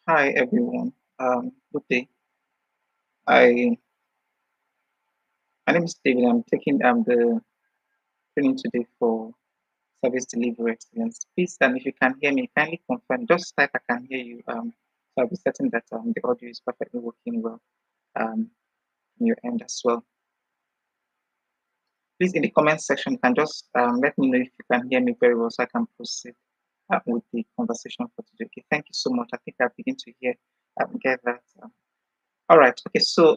Hi everyone. Good day. I My name is David. I'm taking the training today for service delivery excellence. Please, if you can hear me, kindly confirm. Just type I can hear you. So I'll be certain that the audio is perfectly working well on your end as well. Please, in the comment section, you can just let me know if you can hear me very well, so I can proceed with the conversation for today. Okay, thank you so much. I think I begin to hear get that. All right. Okay. So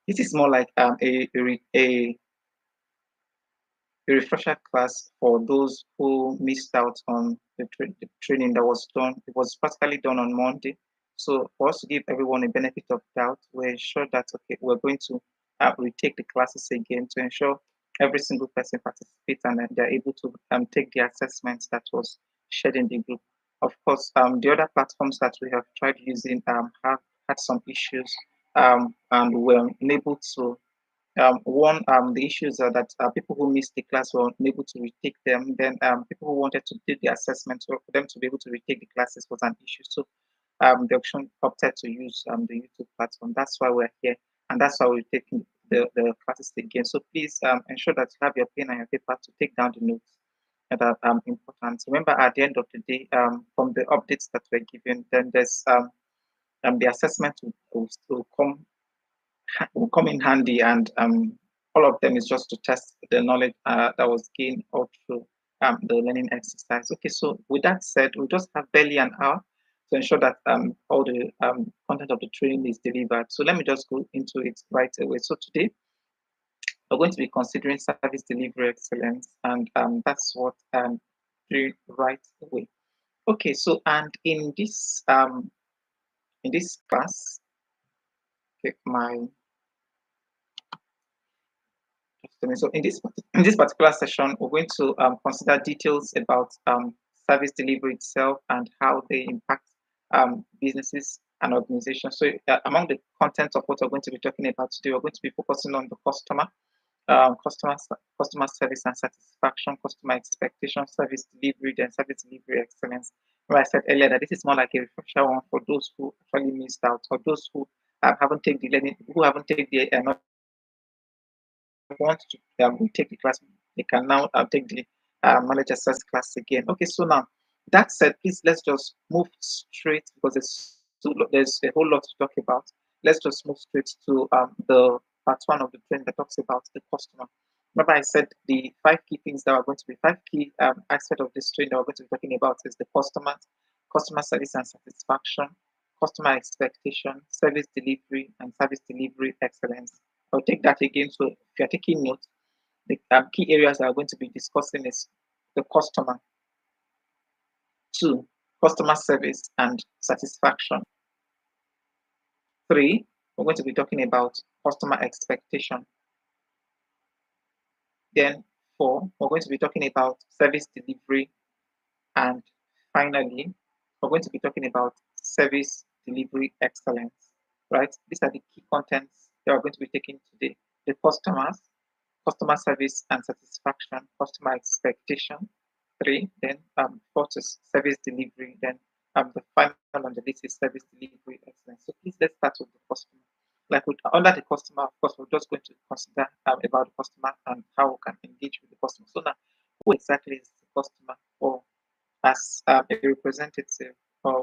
this is more like a refresher class for those who missed out on the training that was done. It was practically done on Monday. So for us to give everyone a benefit of doubt, we're sure that okay, we're going to retake the classes again to ensure every single person participates and they're able to take the assessments that was shared in the group. Of course, the other platforms that we have tried using have had some issues and were unable to one, the issues are that people who missed the class were unable to retake them. Then people who wanted to do the assessment or for them to be able to retake the classes was an issue. So the option opted to use the YouTube platform. That's why we're here, and that's why we're taking the classes again. So please ensure that you have your pen and your paper to take down the notes that are important. Remember, at the end of the day, from the updates that we're given, then there's the assessment will come in handy, and all of them is just to test the knowledge that was gained all through the learning exercise. Okay, so with that said, we just have barely an hour to ensure that all the content of the training is delivered. So let me just go into it right away. So today we're going to be considering service delivery excellence, and that's what doing right away. Okay, so and in this class, okay, my so in this particular session, we're going to consider details about service delivery itself and how they impact businesses and organizations. So among the content of what we're going to be talking about today, we're going to be focusing on the customer, um, customer, customer service and satisfaction, customer expectation, service delivery, then service delivery excellence. Where I said earlier that this is more like a refresher one for those who actually missed out or those who haven't taken the learning, who haven't taken the want to take the class, they can now take the knowledge access class again. Okay, so now that said, please let's just move straight because there's a whole lot to talk about. Let's just move straight to the part one of the training that talks about the customer. Remember, I said the five key things that are going to be five key aspects of this training that we're going to be talking about is the customer, customer service and satisfaction, customer expectation, service delivery, and service delivery excellence. I'll take that again. So if you're taking notes, the key areas that are going to be discussing is the customer, two, customer service and satisfaction, three, we're going to be talking about customer expectation, then four, we're going to be talking about service delivery, and finally, we're going to be talking about service delivery excellence, right? These are the key contents that we're going to be taking today. The customers, customer service and satisfaction, customer expectation, three, then fourth is service delivery, then the final on the list is service delivery excellence. So please let's start with the customer. Like under the customer, of course, we're just going to consider about the customer and how we can engage with the customer. So now, who exactly is the customer? Or as a representative,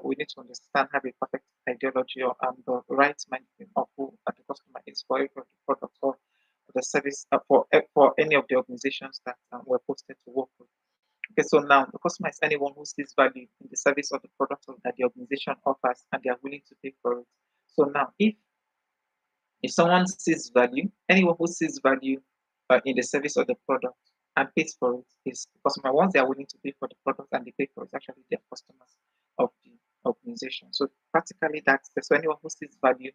we need to understand, have a perfect ideology or the right mindset of who the customer is for every of the product or the service for any of the organizations that we're posted to work with. Okay, so now the customer is anyone who sees value in the service or the product that the organization offers and they are willing to pay for it. So now, if someone sees value, anyone who sees value in the service or the product and pays for it is the customer. Once they are willing to pay for the product and they pay for it, actually they're customers of the organization. So practically that's anyone who sees value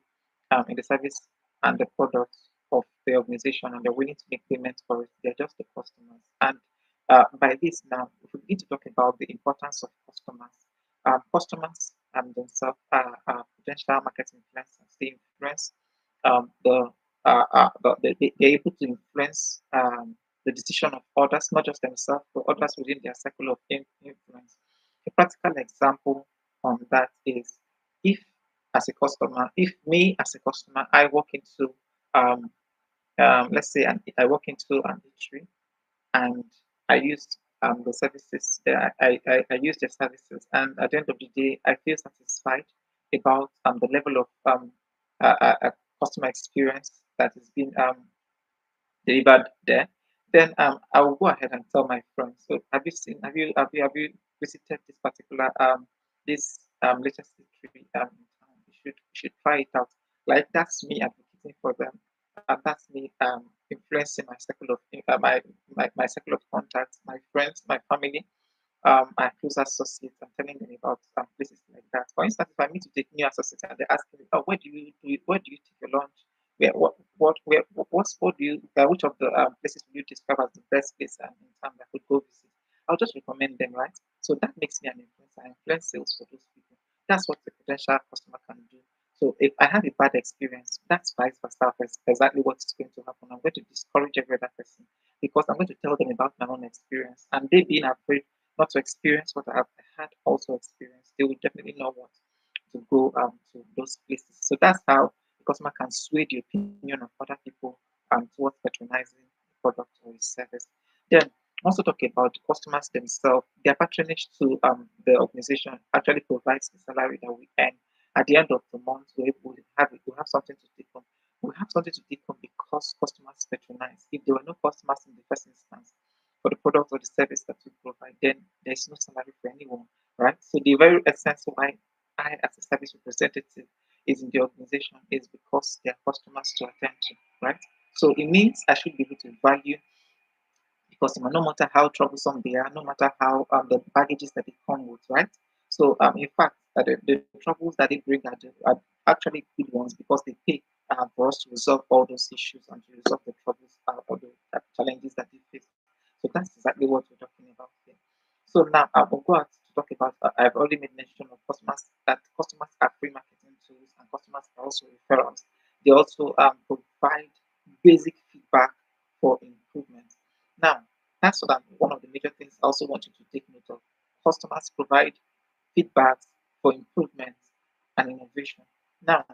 in the service and the product of the organization and they're willing to make payments for it, they're just the customers. And by this now, if we need to talk about the importance of customers, customers themselves are potential market influencers. They influence they're able to influence the decision of others, not just themselves, but others within their circle of influence. A practical example on that is, if as a customer, if me as a customer, I walk into um, let's say I walk into an eatery and I used the services that I use their services, and at the end of the day, I feel satisfied about the level of customer experience that is being delivered there. Then I will go ahead and tell my friends. So have you visited this particular this latest tree in town? You should try it out. Like, that's me advocating for them. That's me influencing my circle of my circle of contacts, my friends, my family, my close associates, and telling them about places like that. For instance, if I meet with a new associate and they ask me, "Oh, where do you take your lunch? What do you which of the places will you describe as the best place in town that I could go visit?" I'll just recommend them, right? So that makes me an influencer. I influence sales for those people. That's what the potential customer can do. So if I have a bad experience, that's vice versa. That's exactly what's going to happen. I'm going to discourage every other person because I'm going to tell them about my own experience, and they being afraid not to experience what I have had also experienced, they will definitely not want to go to those places. So that's how the customer can sway the opinion of other people towards patronizing the product or its service. Then also talk about the customers themselves. Their patronage to the organization actually provides the salary that we earn. At the end of the month, we have something to take home. We have something to take home because customers patronize. If there were no customers in the first instance for the product or the service that we provide, then there's no salary for anyone, right? So the very essence why I, as a service representative, is in the organization is because there are customers to attend to, right? So it means I should be able to value the customer, no matter how troublesome they are, no matter how the baggages that they come with, right? So in fact, the troubles that they bring are actually good ones because they pay for us to resolve all those issues and to resolve the troubles or the challenges that they face. So that's exactly what we're talking about here. So now I will go out to talk about. I've already made mention of customers that customers are free marketing tools and customers are also referrals. They also provide basic feedback for improvement. Now, that's what one of the major things I also want you to take note of. Customers provide feedbacks for improvement and innovation. Now,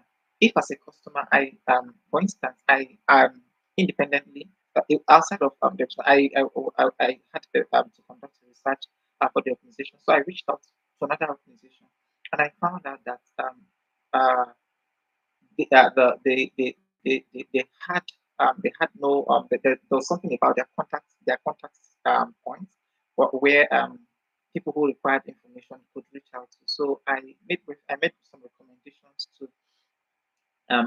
if as a customer, for instance, I independently outside of the I had to conduct research for the organization, so I reached out to another organization, and I found out that uh, they had no there was something about their contacts points where people who required information could reach out to. So I made some recommendations to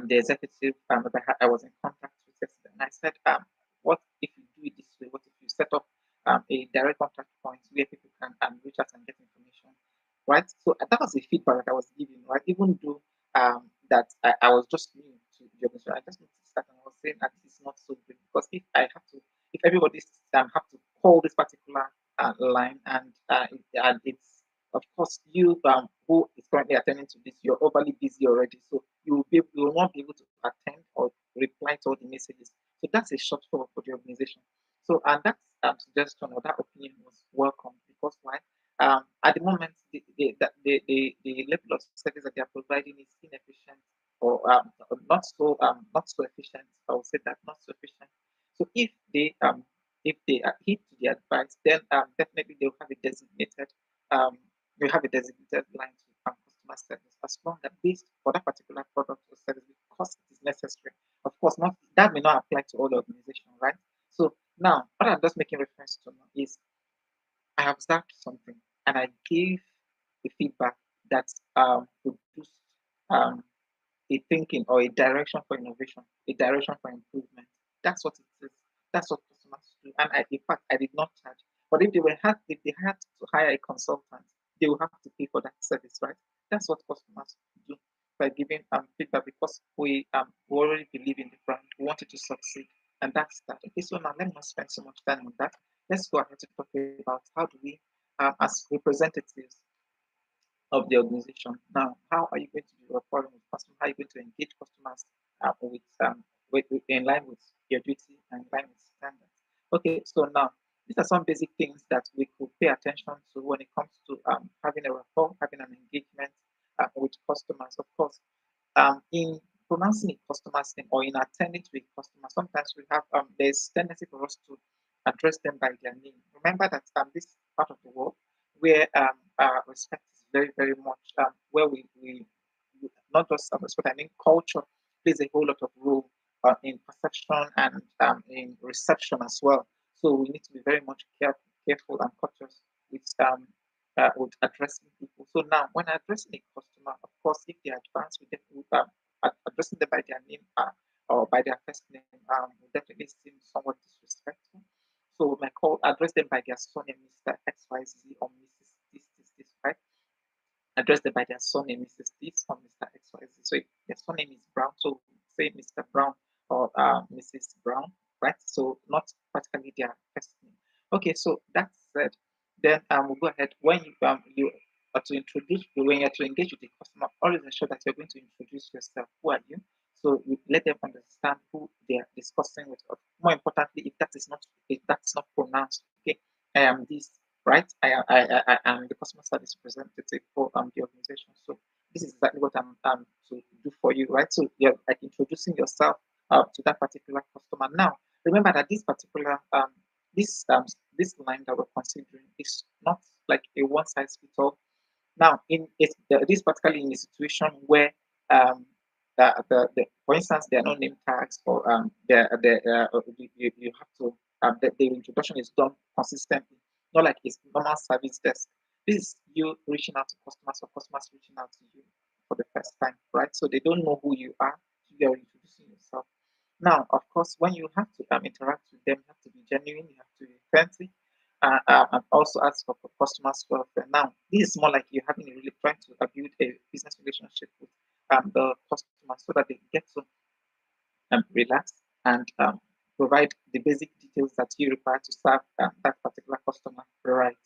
the executive that I was in contact with yesterday, and I said, what if you do it this way? What if you set up a direct contact point where people can reach out and get information, right? So that was the feedback that I was giving, right? Even though that I was just new to the organization, I just noticed that and I was saying that this is not so good because if everybody have to call this particular line and it's of course, you who is currently attending to this, you're overly busy already, so you will not be able to attend or reply to all the messages. So that's a shortfall for the organization. So and that suggestion or that opinion was welcome because why? At the moment, the level of service that they are providing is inefficient or not so efficient. I would say that not so efficient. So if they adhere to the advice, then definitely they'll have a designated um, we have a designated line to customer service as long as based for that particular product or service because it is necessary. Of course, not that may not apply to all the organization, right? So now what I'm just making reference to now is I observed something and I gave a feedback that produced um, a thinking or a direction for innovation, a direction for improvement. That's what it is. That's what customers do. And in fact, I did not charge. But if they had to hire a consultant, they will have to pay for that service, right? That's what customers do by giving feedback because we already believe in the brand. We want it to succeed, and that's that. Okay, so now let me not spend so much time on that. Let's go ahead to talk about how do we, as representatives of the organization. Now, how are you going to be reporting with customers? How are you going to engage customers in line with your duty and in line with standards? Okay, so now These are some basic things that we could pay attention to when it comes to having a rapport, having an engagement with customers. Of course, in pronouncing a customer's name or in attending to a customer, sometimes we have there's tendency for us to address them by their name. Remember that this part of the world where respect is very, very much where not just respect, I mean culture plays a whole lot of role in perception and in reception as well. So we need to be very much careful and cautious with addressing people. So now, when addressing a customer, of course, if they advance, we definitely addressing them by their name or by their first name will definitely seem somewhat disrespectful. So we might call address them by their surname, Mr. XYZ or Mrs. This, right? Address them by their surname, Mrs. This or Mr. XYZ. So if their surname is Brown, so say Mr. Brown or Mrs. Brown, right? So not particularly their first name. Okay, so that said, then we'll go ahead. When you are to introduce, when you're to engage with the customer, always ensure that you're going to introduce yourself. Who are you? So you let them understand who they are discussing with. More importantly, if that's not pronounced, okay, I am this, right? I am the customer service representative for the organization. So this is exactly what I'm to do for you, right? So you're like introducing yourself to that particular customer. Now, remember that this particular this line that we're considering is not like a one size fits all. Now, this particularly in a situation where for instance, there are no name tags or you have to the introduction is done consistently, not like it's normal service desk. This is you reaching out to customers or customers reaching out to you for the first time, right? So they don't know who you are. You are introducing yourself. Now, of course, when you have to interact with them, you have to be genuine, you have to be authentic, and also ask for customers' welfare. Now, this is more like you're having a really trying to build a business relationship with the customer so that they get to relax and provide the basic details that you require to serve that particular customer right.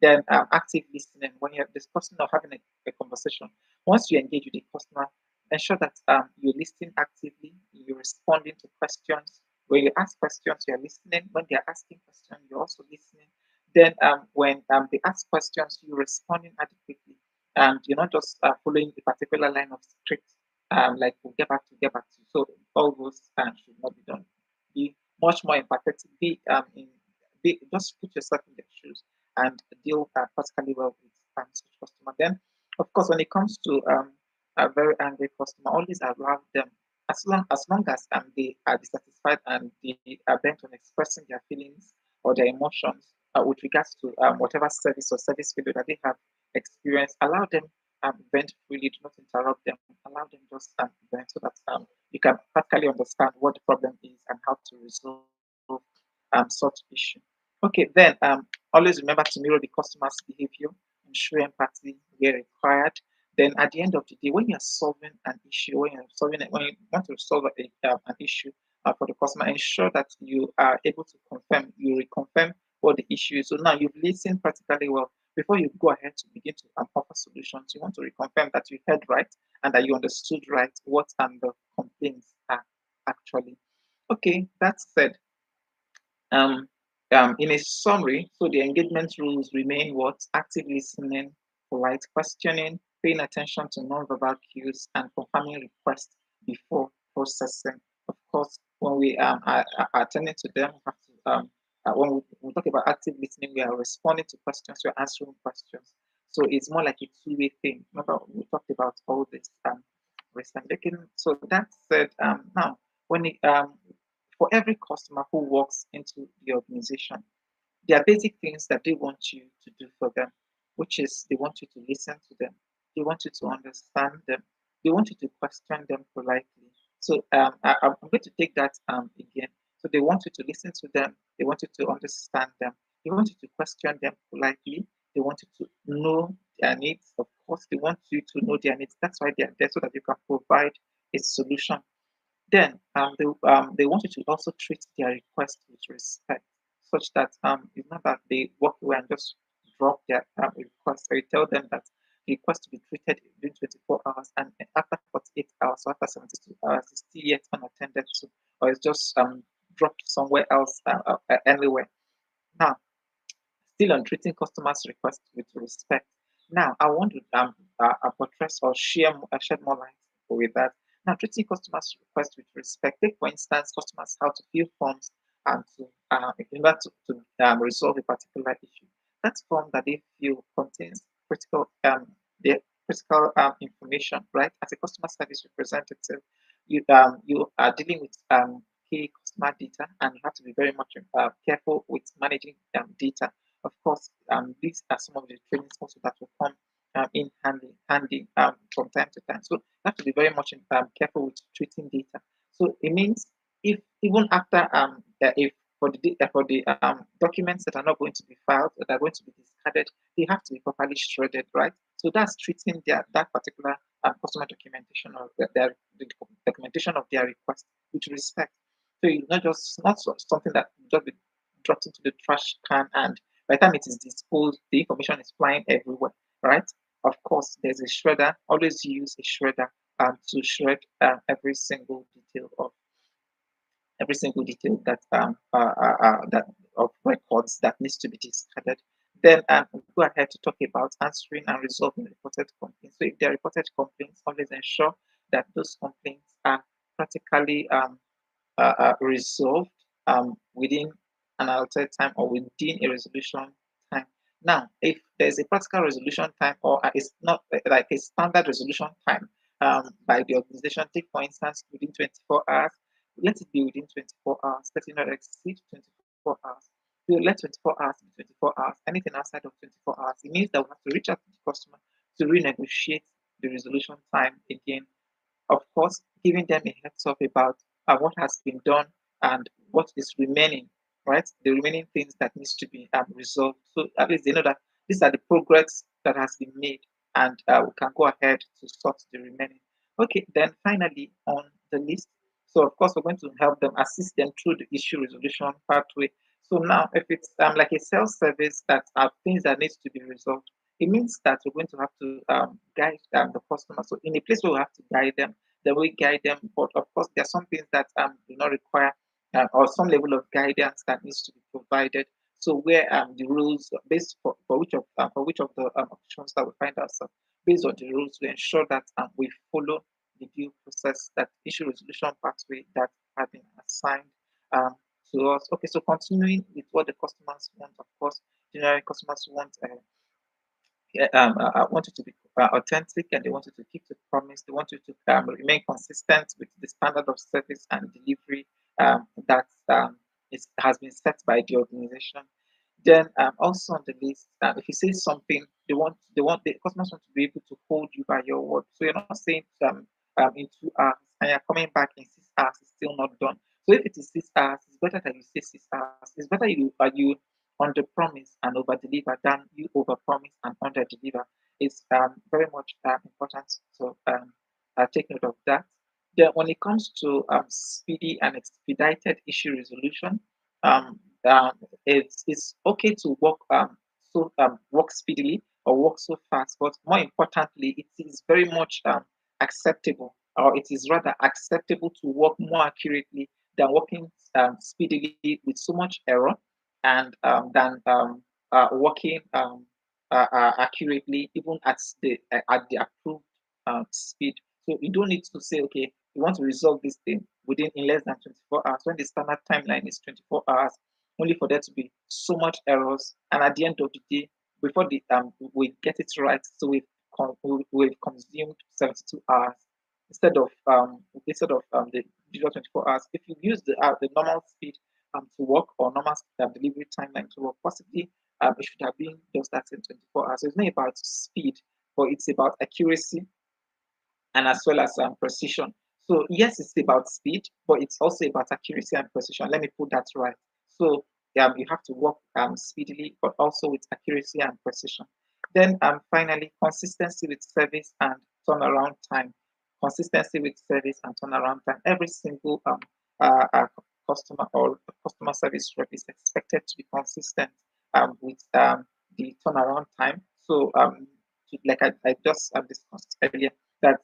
Then active listening when you're discussing or having a conversation. Once you engage with the customer, ensure that you're listening actively, you're responding to questions. When you ask questions, you're listening. When they're asking questions, you're also listening. Then when they ask questions, you're responding adequately. And you're not just following a particular line of script like we'll get back to. So all those should not be done. Be much more empathetic. Just put yourself in their shoes and deal particularly well with such customer. Then, of course, when it comes to a very angry customer, always allow them as long as they are dissatisfied and they are bent on expressing their feelings or their emotions with regards to whatever service or service failure that they have experienced, allow them vent freely, do not interrupt them, allow them just vent so that you can practically understand what the problem is and how to resolve such issue. Okay, then always remember to mirror the customer's behavior and show empathy where required. Then at the end of the day, when you're solving an issue, when you want to solve an issue for the customer, ensure that you are able to you reconfirm what the issue is. So now you've listened practically well before you go ahead to begin to offer solutions. You want to reconfirm that you heard right and that you understood right what the complaints are actually. Okay, that said, um, in a summary, so the engagement rules remain what? Active listening, polite questioning, paying attention to non-verbal cues, and confirming requests before processing. Of course, when we are attending to them, we have to, when we talk about active listening, we are responding to questions, we are answering questions. So it's more like a two-way thing. Remember, we talked about all this recently. So that said, now when it, for every customer who walks into the organization, there are basic things that they want you to do for them, which is they want you to listen to them, they want you to understand them, they want you to question them politely. So I'm going to take that again. So they want you to listen to them, they want you to understand them, they want you to question them politely, they want you to know their needs. Of course, they want you to know their needs. That's why they're there so that you can provide a solution. Then they want you to also treat their request with respect, such that it's not that they walk away and just drop their request. So you tell them that the request to be treated within 24 hours, and after 48 hours or after 72 hours, it's still yet unattended to, or it's just dropped somewhere else, anywhere. Now, Still on treating customers' requests with respect. Now, I want to buttress or shed more light with that. Now, treating customers' requests with respect. Take, for instance, customers how to fill forms and in order to resolve a particular issue. That form that they fill contains the critical information, right? As a customer service representative, you are dealing with key customer data, and you have to be very much careful with managing data. Of course, these are some of the trainings also that will come in handy from time to time. So you have to be very much careful with treating data. So it means if even after if for the documents that are not going to be filed, that are going to be discarded, they have to be properly shredded, right? So that's treating that particular customer documentation or the documentation of their request with respect. So it's not something that just be dropped into the trash can, and by the time it is disposed, the information is flying everywhere, right? Of course, there's a shredder. Always use a shredder to shred every single detail that of records that needs to be discarded. Then we'll go ahead to talk about answering and resolving reported complaints. So if there are reported complaints, always ensure that those complaints are practically resolved within an allotted time or within a resolution time. Now, if there's a practical resolution time or it's not like a standard resolution time by the organization, take for instance within 24 hours, let it be within 24 hours. Let it not exceed 24 hours. We let 24 hours be 24 hours. Anything outside of 24 hours, it means that we have to reach out to the customer to renegotiate the resolution time again. Of course, giving them a heads up about what has been done and what is remaining, right? The remaining things that needs to be resolved. So at least they know that these are the progress that has been made, and we can go ahead to sort the remaining. Okay, then finally on the list. So of course we're going to help them, assist them through the issue resolution pathway. So now, if it's like a self-service that are things that needs to be resolved, it means that we're going to have to guide the customer. So in a place where we have to guide them, then we guide them. But of course, there are some things that do not require or some level of guidance that needs to be provided. So where the rules based for which of the options that we find ourselves, based on the rules, we ensure that we follow the due process, that issue resolution pathway that have been assigned to us. Okay, so continuing with what the customers want, of course, generally customers want want you to be authentic, and they want you to keep the promise. They want you to remain consistent with the standard of service and delivery that has been set by the organization. Then also on the list, if you say something, the customers want to be able to hold you by your word. So you're not saying in 2 hours and you're coming back in 6 hours, it's still not done. So if it is 6 hours, it's better that you say 6 hours. It's better you under promise and over deliver than you over promise and under deliver. It's very much important to take note of that. Then, when it comes to speedy and expedited issue resolution, um, um, it's okay to work speedily or work so fast, but more importantly, it is very much acceptable, or it is rather acceptable to work more accurately than working speedily with so much error and than working accurately even at the approved speed. So you don't need to say, okay, you want to resolve this thing within in less than 24 hours when the standard timeline is 24 hours, only for there to be so much errors. And at the end of the day, before we get it right, so we've consumed 72 hours instead of the usual 24 hours. If you use the normal speed to work or normal delivery timeline to work, possibly it should have been just that in 24 hours. So it's not about speed, but it's about accuracy and as well as precision. So yes, it's about speed, but it's also about accuracy and precision. Let me put that right. So you have to work speedily, but also with accuracy and precision. Then finally, consistency with service and turnaround time. Consistency with service and turnaround time. Every single customer or customer service rep is expected to be consistent with the turnaround time. So like I just discussed earlier, that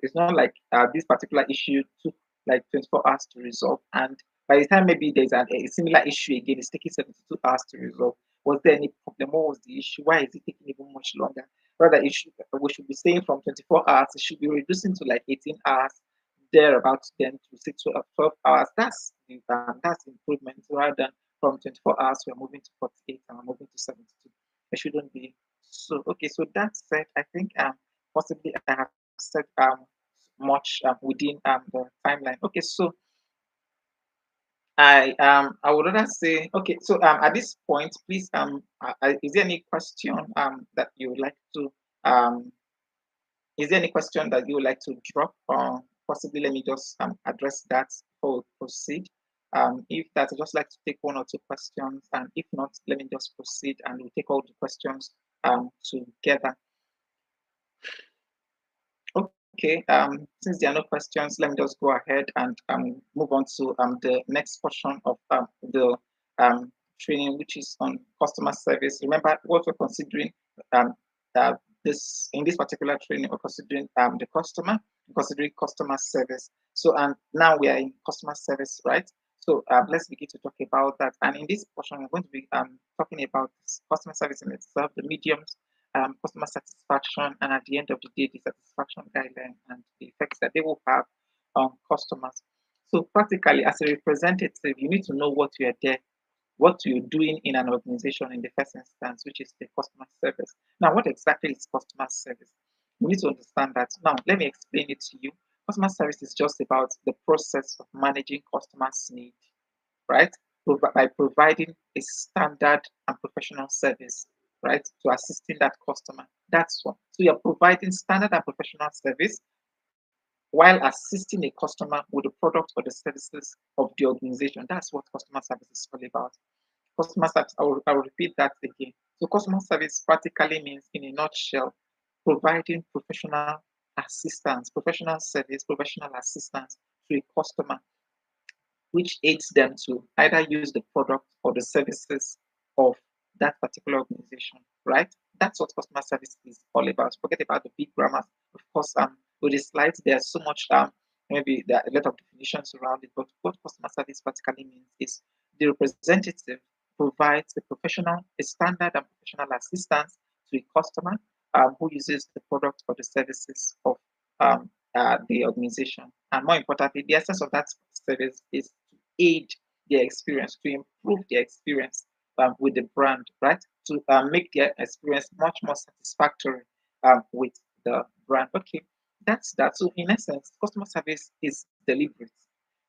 it's not like this particular issue took like 24 hours to resolve, and by the time maybe there's a similar issue again, it's taking 72 hours to resolve. Was there any problem? What was the issue? Why is it taking even much longer? Rather, we should be saying from 24 hours, it should be reducing to like 18 hours, thereabouts, then to 12 hours. That's improvement rather than from 24 hours, we're moving to 48 and we're moving to 72. It shouldn't be so. Okay, so that said, I think possibly I have said much within the timeline. Okay, so I would rather say, okay, so at this point, please is there any question that you would like to um is there any question that you would like to drop, or possibly let me just address that before we proceed? If that, I'd just like to take one or two questions, and if not, let me just proceed and we'll take all the questions together. Okay, since there are no questions, let me just go ahead and move on to the next portion of the training, which is on customer service. Remember, what we're considering um, this in this particular training, we're considering the customer, considering customer service. So, and now we are in customer service, right? So, let's begin to talk about that. And in this portion, we're going to be talking about customer service in itself, the mediums, customer satisfaction, and at the end of the day, the satisfaction guideline and the effects that they will have on customers. So practically, as a representative, you need to know what you're doing in an organization in the first instance, which is the customer service. Now, what exactly is customer service? You need to understand that. Now, let me explain it to you. Customer service is just about the process of managing customers' needs, right? By providing a standard and professional service, right, to assisting that customer. That's one. So you're providing standard and professional service while assisting a customer with the product or the services of the organization. That's what customer service is all about. Customer service, I will repeat that again. So customer service practically means, in a nutshell, providing professional service, professional assistance to a customer, which aids them to either use the product or the services of that particular organization, right? That's what customer service is all about. Forget about the big grammars. Of course, with the slides, there's so much, maybe there are a lot of definitions around it, but what customer service practically means is the representative provides a standard and professional assistance to a customer who uses the product or the services of the organization. And more importantly, the essence of that service is to aid their experience, to improve their experience with the brand, right? To make their experience much more satisfactory with the brand. Okay, that's that. So, in essence, customer service is deliberate.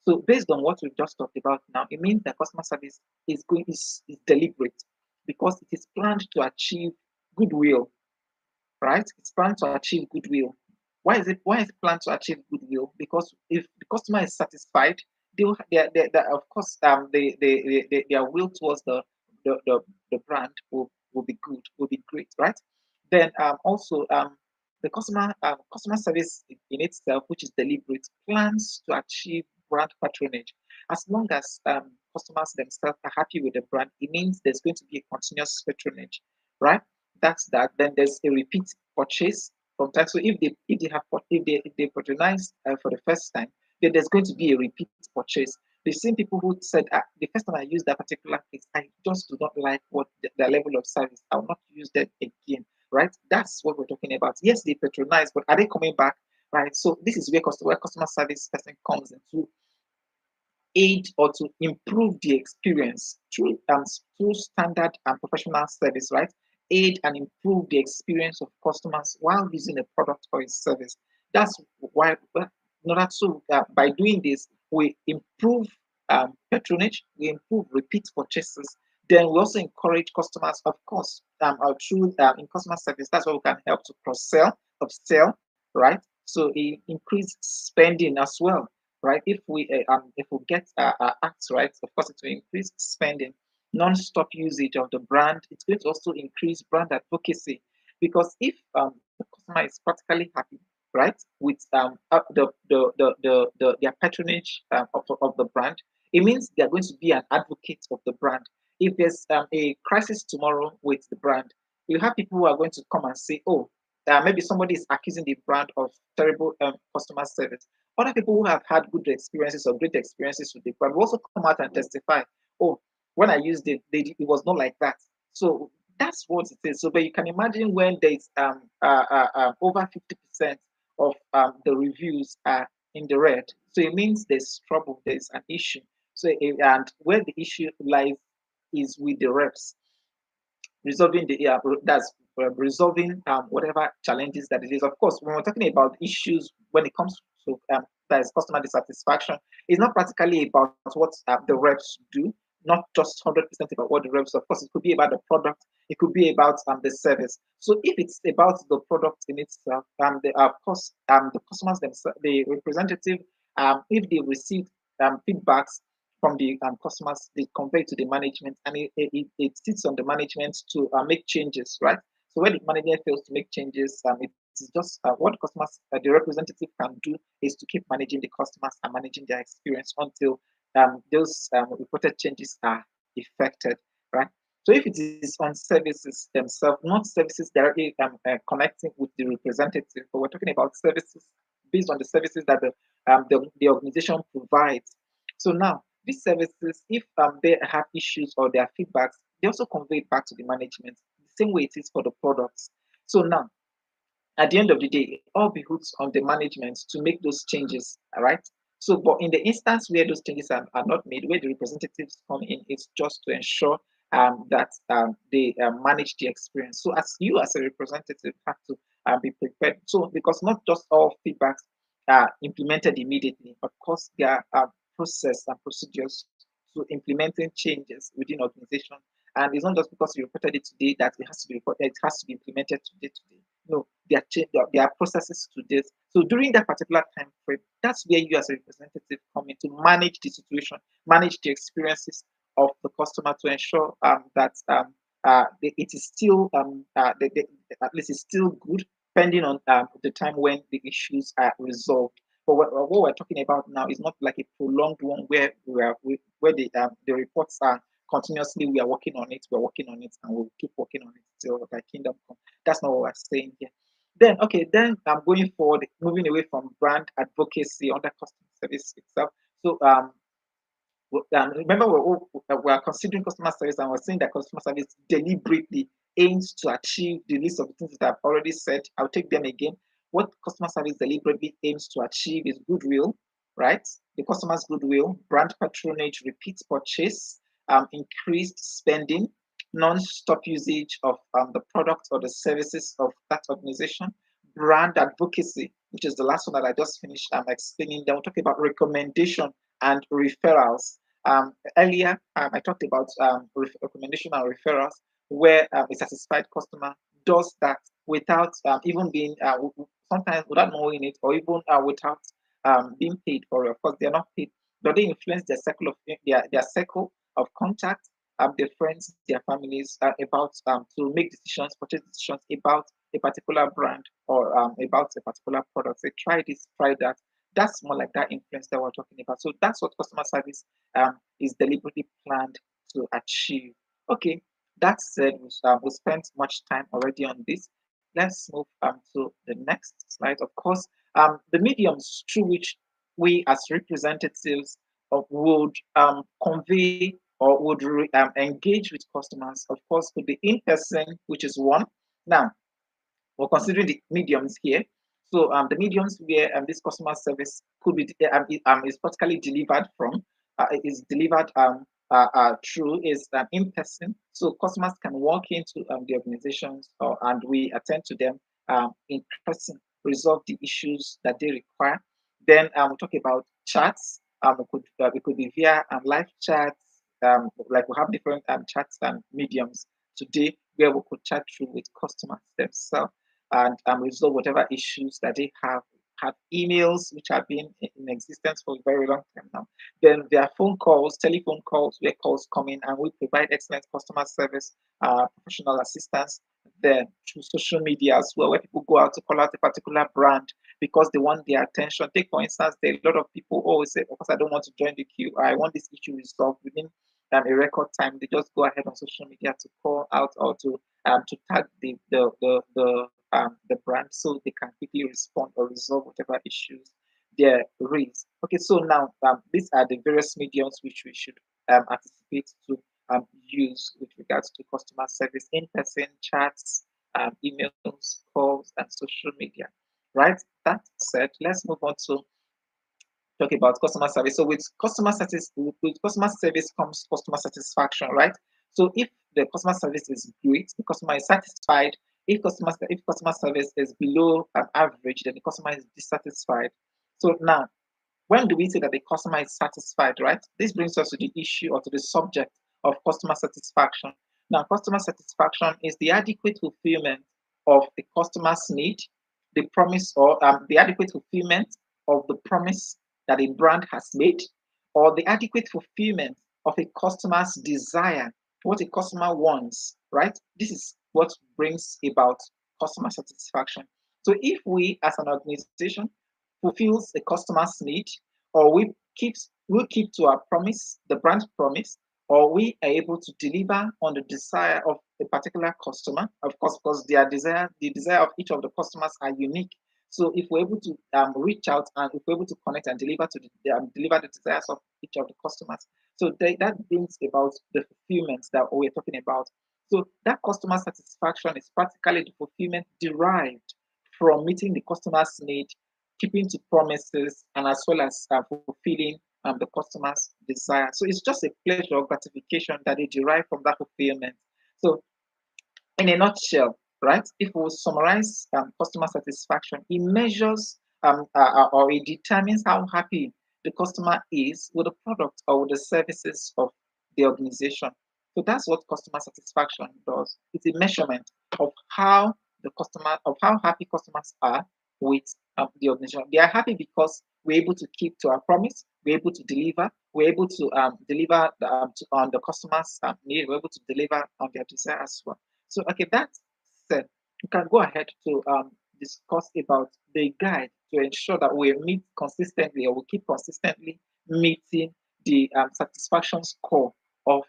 So, based on what we've just talked about now, it means that customer service is deliberate because it is planned to achieve goodwill, right? It's planned to achieve goodwill. Why is it planned to achieve goodwill? Because if the customer is satisfied, of course their will towards the brand will be good, will be great, right? Then also the customer service in itself, which is deliberate, plans to achieve brand patronage. As long as customers themselves are happy with the brand, it means there's going to be a continuous patronage, right? That's that. Then there's a repeat purchase from time. So if they patronize for the first time, then there's going to be a repeat purchase. The same people who said the first time I used that particular case, I just do not like what the level of service. I will not use that again. Right? That's what we're talking about. Yes, they patronize, but are they coming back? Right. So this is where customer service person comes into aid or to improve the experience through standard and professional service, right? Aid and improve the experience of customers while using a product or a service. That's why, in order to, by doing this, we improve patronage, we improve repeat purchases. Then we also encourage customers, of course, through in customer service. That's why we can help to cross sell, upsell, right? So increase spending as well, right? If we get acts right, of course, it will increase spending. Non-stop usage of the brand. It's going to also increase brand advocacy because if the customer is practically happy, right, with their patronage of the brand, it means they are going to be an advocate of the brand. If there's a crisis tomorrow with the brand, you have people who are going to come and say, "Oh, maybe somebody is accusing the brand of terrible customer service." Other people who have had good experiences or great experiences with the brand will also come out and testify, "Oh, when I used it, it was not like that." So that's what it is. So, but you can imagine when there's over 50% of the reviews are in the red. So it means there's trouble, there's an issue. So and where the issue lies is with the reps resolving the that's resolving whatever challenges that it is. Of course, when we're talking about issues when it comes to that is customer dissatisfaction, it's not practically about what the reps do, not just 100% about what the reps. Of course, it could be about the product, it could be about the service. So if it's about the product in itself, the of course the customers themselves, the representative, if they receive feedbacks from the customers, they convey to the management, and it sits on the management to make changes, right? So when the management fails to make changes, it is just what customers, the representative can do is to keep managing the customers and managing their experience until those reported changes are effected, right? So if it is on services themselves, not services directly connecting with the representative, but we're talking about services based on the services that the organization provides. So now these services, if they have issues or their feedbacks, they also convey it back to the management, the same way it is for the products. So now, at the end of the day, it all behooves on the management to make those changes, all right? So, but in the instance where those changes are not made, where the representatives come in, it's just to ensure that they manage the experience. So, as you as a representative have to be prepared. So, because not just all feedbacks are implemented immediately, of course, there are process and procedures to implementing changes within organization. And it's not just because you reported it today that it has to be reported, it has to be implemented today. No, there are processes to this. So during that particular time frame, that's where you as a representative come in to manage the situation, manage the experiences of the customer to ensure that it is still at least it's still good, depending on the time when the issues are resolved. But what we're talking about now is not like a prolonged one where where the reports are continuously we are working on it, we're working on it, and we'll keep working on it till the kingdom come. That's not what we're saying here. Then, okay, then I'm going forward, moving away from brand advocacy under customer service itself. So, remember, we're considering customer service, and we're saying that customer service deliberately aims to achieve the list of the things that I've already said. I'll take them again. What customer service deliberately aims to achieve is goodwill, right? The customer's goodwill, brand patronage, repeat purchase, increased spending, non-stop usage of the product or the services of that organization, brand advocacy, which is the last one that I just finished explaining. Then we'll talk about recommendation and referrals. Earlier, I talked about recommendation and referrals, where a satisfied customer does that without even being, sometimes without knowing it, or even without being paid for it. Of course, they're not paid, but they influence their circle of contact, their friends, their families, about to make decisions, purchase decisions about a particular brand or about a particular product. Say, try this, try that. That's more like that influence that we're talking about. So that's what customer service is deliberately planned to achieve. Okay, that said, we spent much time already on this. Let's move to the next slide. Of course, the mediums through which we as representatives would convey or would engage with customers, of course, could be in person, which is one. Now, we're considering the mediums here. So the mediums where this customer service could be is practically delivered from is delivered through is in person. So customers can walk into the organizations and we attend to them in person, resolve the issues that they require. Then we talk about chats. It could be via live chats. Like we have different chats and mediums today where we could chat through with customers themselves and resolve whatever issues that they have emails which have been in existence for a very long time now. Then there are phone calls, telephone calls, where calls come in, and we provide excellent customer service, professional assistance. Then through social media as well, where people go out to call out a particular brand because they want their attention. Take for instance, there are a lot of people always say, "Of course, I don't want to join the queue. I want this issue resolved within a record time." They just go ahead on social media to call out or to tag the brand so they can quickly respond or resolve whatever issues there is. Okay, so now these are the various mediums which we should anticipate to use with regards to customer service: in-person chats, emails, calls, and social media. Right. That said, let's move on to talk about customer service. So with customer service comes customer satisfaction, right? So if the customer service is great, the customer is satisfied. If customer service is below average, then the customer is dissatisfied. So now, when do we say that the customer is satisfied, right? This brings us to the issue or to the subject of customer satisfaction. Now, customer satisfaction is the adequate fulfillment of the customer's need, the promise, or the adequate fulfillment of the promise that a brand has made, or the adequate fulfillment of a customer's desire, what a customer wants, right? This is what brings about customer satisfaction. So if we as an organization fulfills a customer's need, or we keep to our promise, the brand promise, or we are able to deliver on the desire of a particular customer. Of course, because the desire of each of the customers are unique. So if we're able to reach out and if we're able to connect and deliver the desires of each of the customers, so that brings about the fulfillment that we're talking about. So that customer satisfaction is practically the fulfillment derived from meeting the customer's need, keeping to promises, and as well as fulfilling the customer's desire. So it's just a pleasure or gratification that they derive from that fulfillment. So in a nutshell, right, if we summarize customer satisfaction, it measures or it determines how happy the customer is with the product or with the services of the organization. So that's what customer satisfaction does. It's a measurement of how happy customers are with the organization. They are happy because we're able to keep to our promise, we're able to deliver, we're able to deliver on the customers' need, we're able to deliver on their desire as well. So, okay, that said, you can go ahead to discuss about the guide to ensure that we meet consistently or we keep consistently meeting the satisfaction score of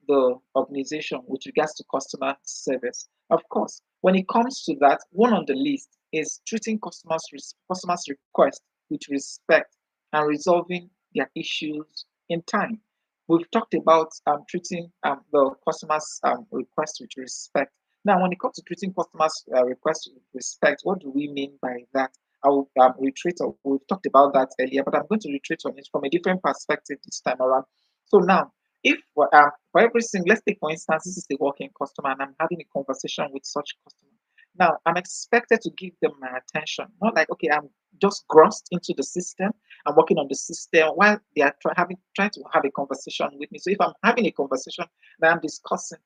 the organization with regards to customer service. Of course, when it comes to that, one on the list is treating customers' request with respect and resolving their issues in time. We've talked about treating the customers' request with respect. Now, when it comes to treating customers' request with respect, what do we mean by that? I will retreat. We've talked about that earlier, but I'm going to retreat on it from a different perspective this time around. So now, if for every single, let's take for instance, this is a working customer, and I'm having a conversation with such customer. Now, I'm expected to give them my attention, not like okay, I'm just grossed into the system. I'm working on the system while they are trying to have a conversation with me. So if I'm having a conversation that I'm discussing,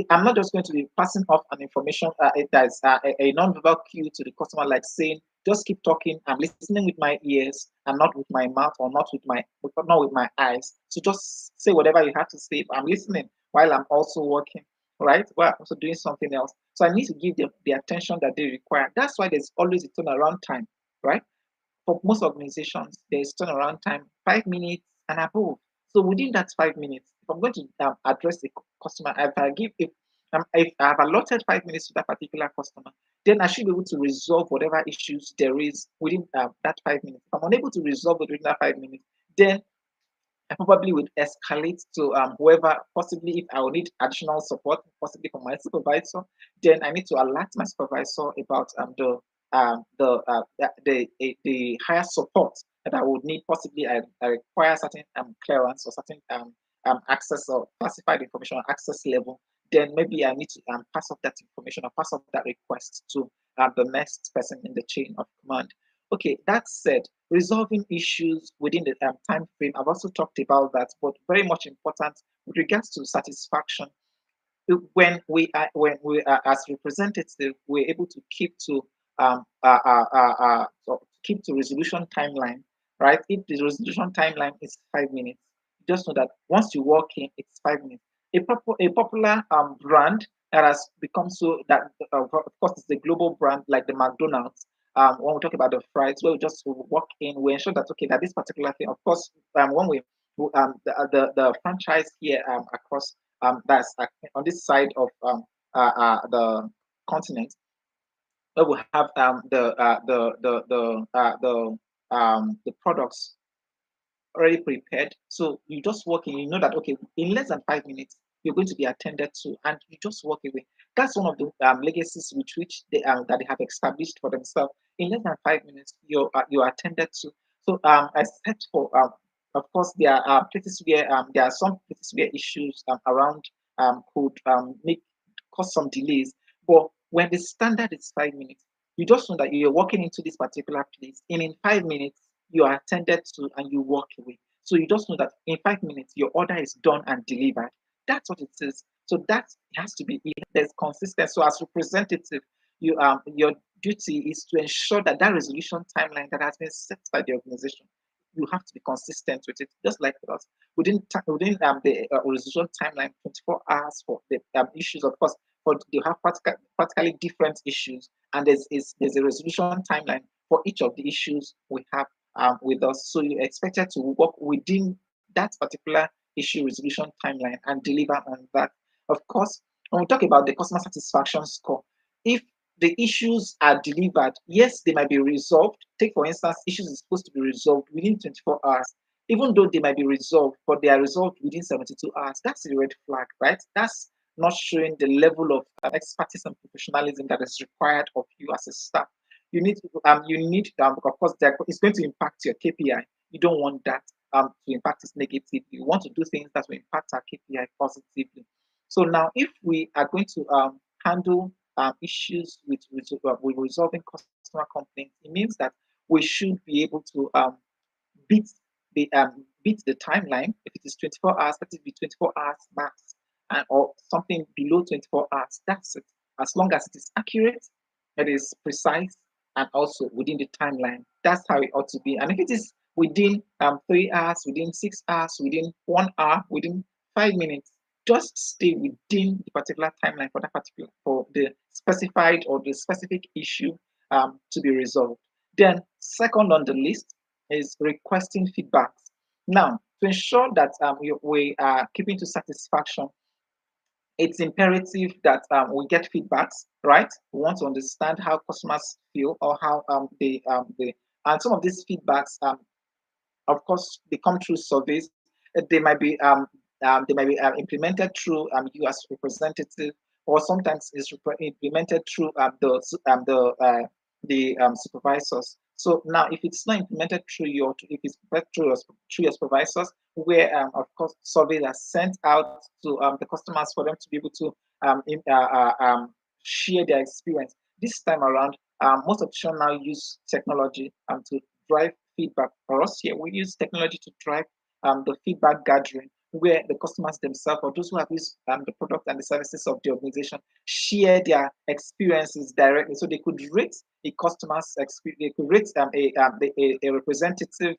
I'm not just going to be passing off an information that is a non-verbal cue to the customer, like saying, "Just keep talking. I'm listening with my ears and not with my mouth, or not with my eyes. So just say whatever you have to say. I'm listening while I'm also working, right? Well, I'm also doing something else. So I need to give them the attention that they require. That's why there's always a turnaround time, right? For most organizations, there's turnaround time 5 minutes and above. So within that 5 minutes, if I'm going to address the customer, if I have allotted 5 minutes to that particular customer, then I should be able to resolve whatever issues there is within that 5 minutes. If I'm unable to resolve it within that 5 minutes, then I probably would escalate to whoever, possibly if I will need additional support, possibly from my supervisor, then I need to alert my supervisor about the higher support that I would need. Possibly I require certain clearance or certain access or classified information or access level. Then maybe I need to pass off that information or pass off that request to the next person in the chain of command. Okay, that said, resolving issues within the time frame, I've also talked about that, but very much important with regards to satisfaction. When we are as representatives, we're able to keep to resolution timeline, right? If the resolution timeline is 5 minutes, just know that once you walk in, it's 5 minutes. A popular brand that has become so that of course it's a global brand like the McDonald's. When we talk about the fries, where we just walk in, we ensure that okay, that this particular thing, of course, when we the franchise here across that's on this side of the continent, where we have the products already prepared. So you just walk in, you know that okay, in less than 5 minutes, you're going to be attended to, and you just walk away. That's one of the legacies which they that they have established for themselves. In less than 5 minutes, you're attended to. So except for of course, there are places where there are some places where issues around could make cause some delays. But when the standard is 5 minutes, you just know that you're walking into this particular place, and in 5 minutes you are attended to and you walk away. So you just know that in 5 minutes your order is done and delivered. That's what it is. So that has to be there's consistency. So as representative, your duty is to ensure that that resolution timeline that has been set by the organization, you have to be consistent with it. Just like us, within the resolution timeline, 24 hours for the issues. Of course, but they have practically different issues, and there's a resolution timeline for each of the issues we have with us. So you're expected to work within that particular issue resolution timeline and deliver on that. Of course, when we talk about the customer satisfaction score, if the issues are delivered, yes, they might be resolved. Take, for instance, issues is supposed to be resolved within 24 hours. Even though they might be resolved, but they are resolved within 72 hours, that's a red flag, right? That's not showing the level of expertise and professionalism that is required of you as a staff. Of course, it's going to impact your KPI. You don't want that to impact it negatively. You want to do things that will impact our KPI positively. So now, if we are going to handle issues with resolving customer complaints, it means that we should be able to beat beat the timeline. If it is 24 hours, let it be 24 hours max, and or something below 24 hours. That's it. As long as it is accurate, it is precise, and also within the timeline. That's how it ought to be. And if it is within 3 hours, within 6 hours, within 1 hour, within 5 minutes, just stay within the particular timeline for that particular for the specified or the specific issue to be resolved. Then second on the list is requesting feedbacks. Now, to ensure that we are keeping to satisfaction, it's imperative that we get feedbacks, right? We want to understand how customers feel or how they and some of these feedbacks, of course, they come through surveys. They might be implemented through you as representative, or sometimes it's implemented through the supervisors. So now, if it's not implemented through if it's through your supervisors, where of course surveys are sent out to the customers for them to be able to share their experience. This time around, most of the now use technology to drive feedback. For us here, we use technology to drive the feedback gathering, where the customers themselves or those who have used the product and the services of the organization share their experiences directly. So they could rate a customer's experience, they could rate a representative.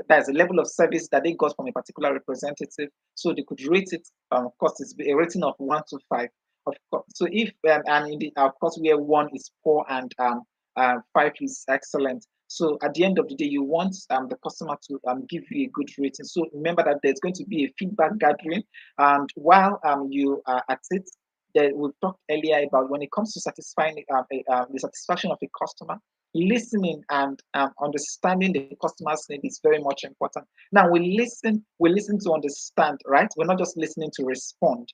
There's a level of service that they got from a particular representative. So they could rate it. Of course, it's a rating of 1 to 5. Of course, so if and in the, of course, where 1 is poor and 5 is excellent. So at the end of the day, you want the customer to give you a good rating. So remember that there's going to be a feedback gathering, and while you are at it, that we've talked earlier about when it comes to satisfying the satisfaction of a customer, listening and understanding the customer's need is very much important. Now we listen to understand, right? We're not just listening to respond.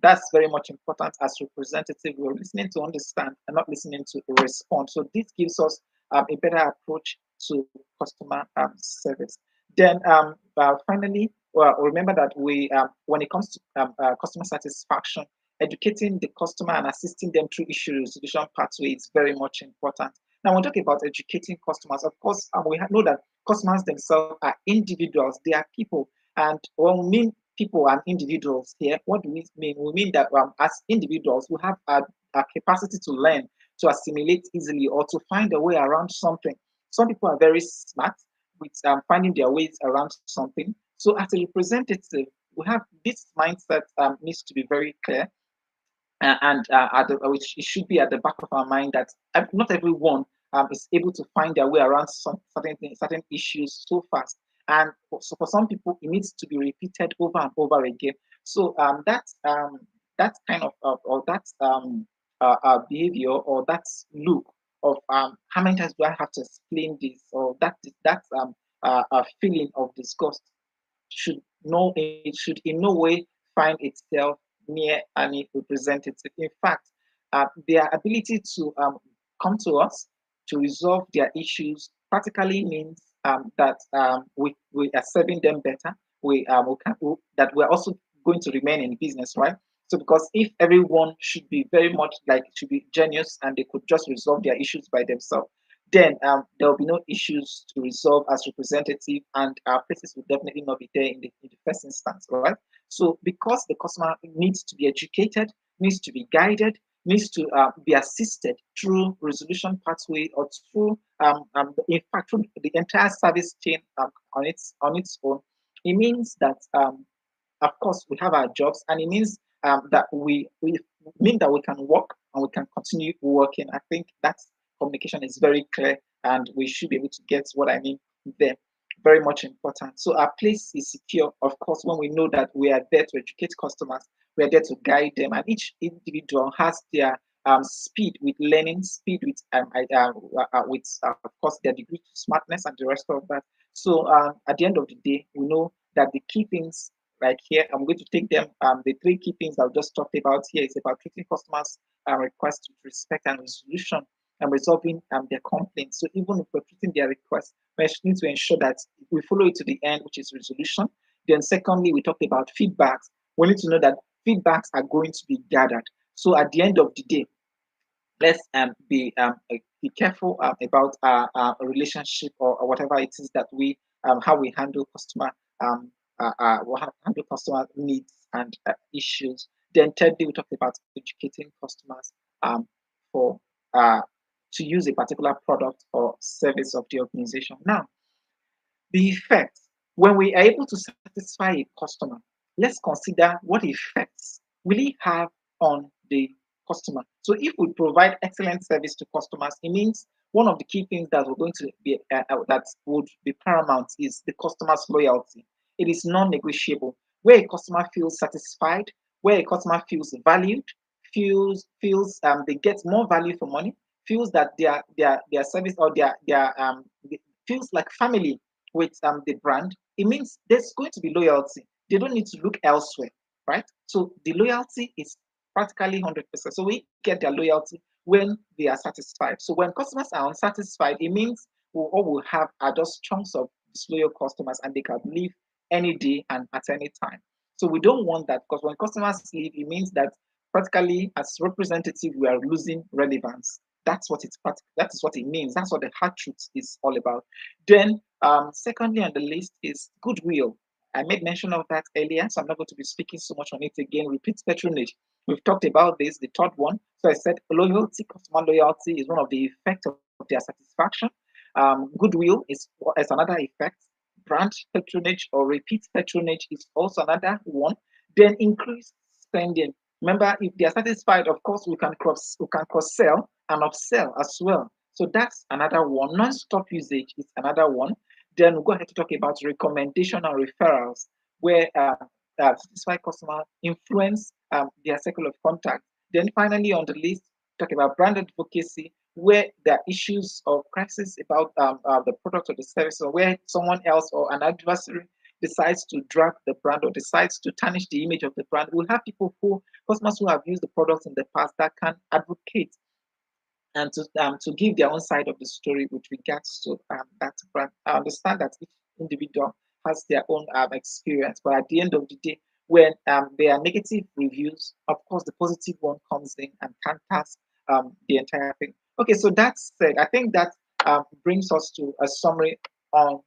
That's very much important as representative. We're listening to understand and not listening to respond. So this gives us a better approach to customer service. Then finally, remember that when it comes to customer satisfaction, educating the customer and assisting them through issue resolution pathway is very much important. Now, when we talk about educating customers, of course, we know that customers themselves are individuals. They are people, and when we mean people and individuals here, what do we mean? We mean that as individuals, we have a capacity to learn, to assimilate easily, or to find a way around something. Some people are very smart with finding their ways around something. So, as a representative, we have this mindset needs to be very clear, which it should be at the back of our mind that not everyone is able to find their way around some certain things, certain issues so fast. And so for some people, it needs to be repeated over and over again. So that kind of or that behavior or that look of how many times do I have to explain this or that a feeling of disgust should in no way find itself near any representative. In fact, their ability to come to us to resolve their issues practically means that we are serving them better. That we're also going to remain in business, right? So because if everyone should be very much like should be genius and they could just resolve their issues by themselves, then there will be no issues to resolve as representative, and our places will definitely not be there in the first instance, right? So because the customer needs to be educated, needs to be guided, needs to be assisted through resolution pathway or through, in fact, through the entire service chain on its own, it means that of course we have our jobs, and it means that we mean that we can work and we can continue working. I think that communication is very clear, and we should be able to get what I mean there. Very much important. So our place is secure, of course, when we know that we are there to educate customers, we are there to guide them, and each individual has their speed with learning, speed with of course their degree to smartness and the rest of that. So at the end of the day, we know that the key things like here, I'm going to take them. The three key things I've just talked about here is about treating customers' requests with respect and resolution and resolving their complaints. So even if we're treating their requests, we need to ensure that we follow it to the end, which is resolution. Then secondly, we talked about feedbacks. We need to know that feedbacks are going to be gathered. So at the end of the day, let's be careful about our relationship, or whatever it is that we how we handle um, handle customer needs and issues. Then thirdly, we talked about educating customers for to use a particular product or service of the organization. Now, the effect when we are able to satisfy a customer, let's consider what effects will it have on the customer. So if we provide excellent service to customers, it means one of the key things that we're going to be that would be paramount is the customer's loyalty. It is non-negotiable. Where a customer feels satisfied, where a customer feels valued, feels they get more value for money, feels that their service or their feels like family with the brand, it means there's going to be loyalty. They don't need to look elsewhere, right? So the loyalty is practically 100%. So we get their loyalty when they are satisfied. So when customers are unsatisfied, it means all we'll have are just chunks of disloyal customers, and they can leave any day and at any time. So we don't want that, because when customers leave, it means that practically as representative, we are losing relevance. That is what it means. That's what the hard truth is all about. Then secondly on the list is goodwill. I made mention of that earlier, so I'm not going to be speaking so much on it again. Repeat patronage. We've talked about this, the third one. So I said loyalty, customer loyalty is one of the effects of their satisfaction. Goodwill is another effect. Brand patronage or repeat patronage is also another one. Then increased spending. Remember, if they are satisfied, of course, we can cross sell and upsell as well. So that's another one. Non-stop usage is another one. Then we'll go ahead to talk about recommendation and referrals, where satisfied customer influence their circle of contact. Then finally on the list, talk about brand advocacy, where there are issues or crisis about the product or the service, or where someone else or an adversary decides to drag the brand or decides to tarnish the image of the brand. We'll have customers who have used the products in the past that can advocate and to give their own side of the story with regards to that brand. I understand that each individual has their own experience, but at the end of the day, when there are negative reviews, of course, the positive one comes in and counters the entire thing. Okay, so that said, I think that brings us to a summary on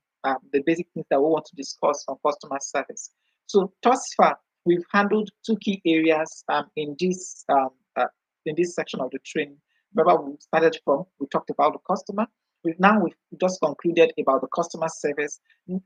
the basic things that we want to discuss on customer service. So thus far, we've handled two key areas in this section of the training. Remember, we talked about the customer. We've just concluded about the customer service.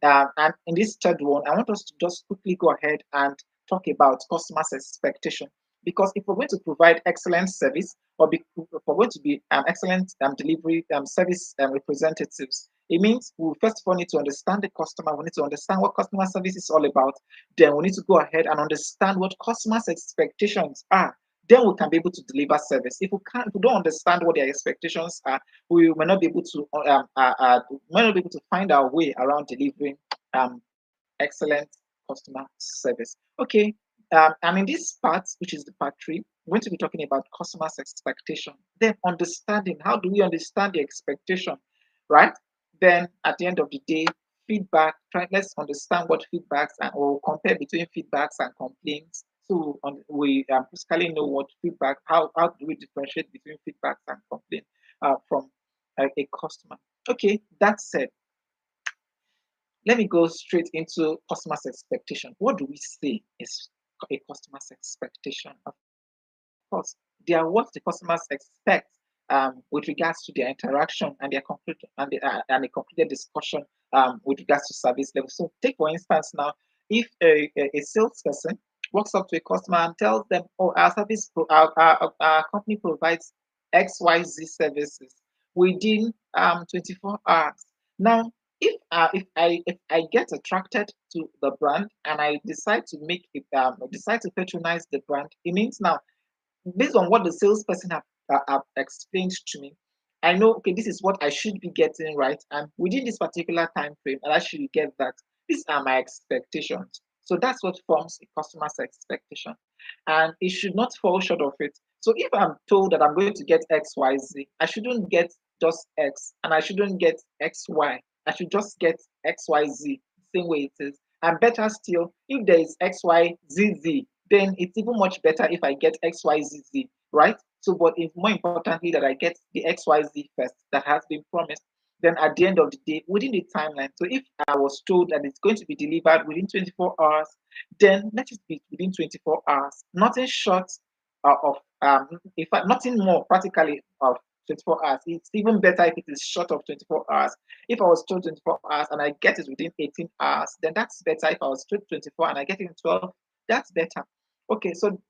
And in this third one, I want us to just quickly go ahead and talk about customers' expectation. Because if we're going to provide excellent service, if we're going to be excellent delivery service representatives, it means we first of all need to understand the customer. We need to understand what customer service is all about. Then we need to go ahead and understand what customers' expectations are. then we can be able to deliver service. If we don't understand what their expectations are, we may not be able to might not be able to find our way around delivering excellent customer service. Okay, and in this part, which is the part 3, we're going to be talking about customers' expectation. Then understanding, how do we understand the expectation, right? Then at the end of the day, feedback. Let's understand what feedbacks and or compare between feedbacks and complaints. So we basically know what feedback. How do we differentiate between feedbacks and complaints from a customer? Okay, that said, let me go straight into customers' expectation. What do we say is a customer's expectation? Of course, they are what the customers expect with regards to their interaction and their and a completed discussion with regards to service level. So, take for instance now, if a salesperson walks up to a customer and tells them, "Oh, our company provides XYZ services within 24 hours." Now, if I get attracted to the brand and I decide to decide to patronize the brand, it means now, based on what the salesperson have explained to me, I know, okay, this is what I should be getting, right, and within this particular time frame, I should get that. These are my expectations. So that's what forms a customer's expectation, and it should not fall short of it. So if I'm told that I'm going to get XYZ, I shouldn't get just X, and I shouldn't get XY. I should just get XYZ, same way it is. And better still, if there is XYZZ, then it's even much better if I get XYZZ, right? So, but it's more importantly that I get the XYZ first that has been promised. Then at the end of the day, within the timeline. So if I was told that it's going to be delivered within 24 hours, then let it be within 24 hours. Nothing short of, in fact, nothing more practically of 24 hours. It's even better if it is short of 24 hours. If I was told 24 hours and I get it within 18 hours, then that's better. If I was told 24 and I get it in 12, that's better. Okay, so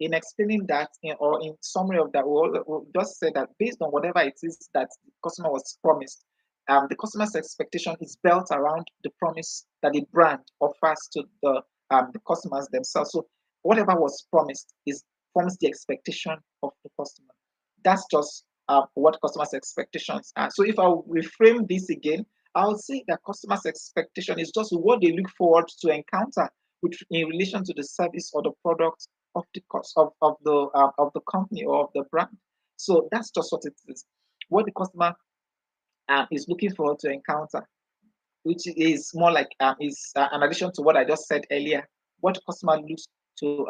in explaining that, or in summary of that, we'll just say that based on whatever it is that the customer was promised, the customer's expectation is built around the promise that the brand offers to the customers themselves. So whatever was promised forms the expectation of the customer. That's just what customers' expectations are. So if I reframe this again, I'll say that customers' expectation is just what they look forward to encounter in relation to the service or the product of the cost of the company or of the brand. So that's just what it is. What the customer is looking forward to encounter, which is more like is an addition to what I just said earlier. What the customer looks to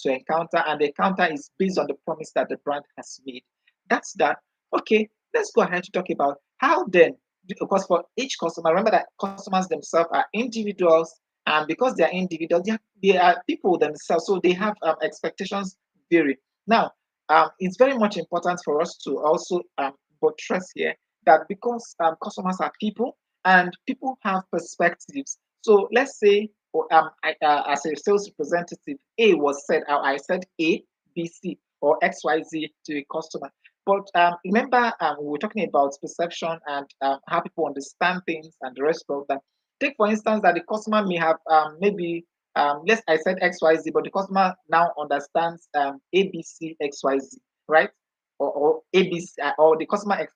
encounter, and the encounter is based on the promise that the brand has made. That's that. Okay, let's go ahead to talk about how then, because for each customer, remember that customers themselves are individuals, and because they are individuals, they are people themselves, so they have expectations vary. Now, it's very much important for us to also buttress here that because customers are people and people have perspectives. So let's say, as a sales representative, A was said, I said A, B, C, or X, Y, Z to a customer. But remember, we were talking about perception and how people understand things and the rest of that. Take, for instance, that the customer may have maybe, I said X, Y, Z, but the customer now understands A, B, C, X, Y, Z, right? Or ABC, or the customer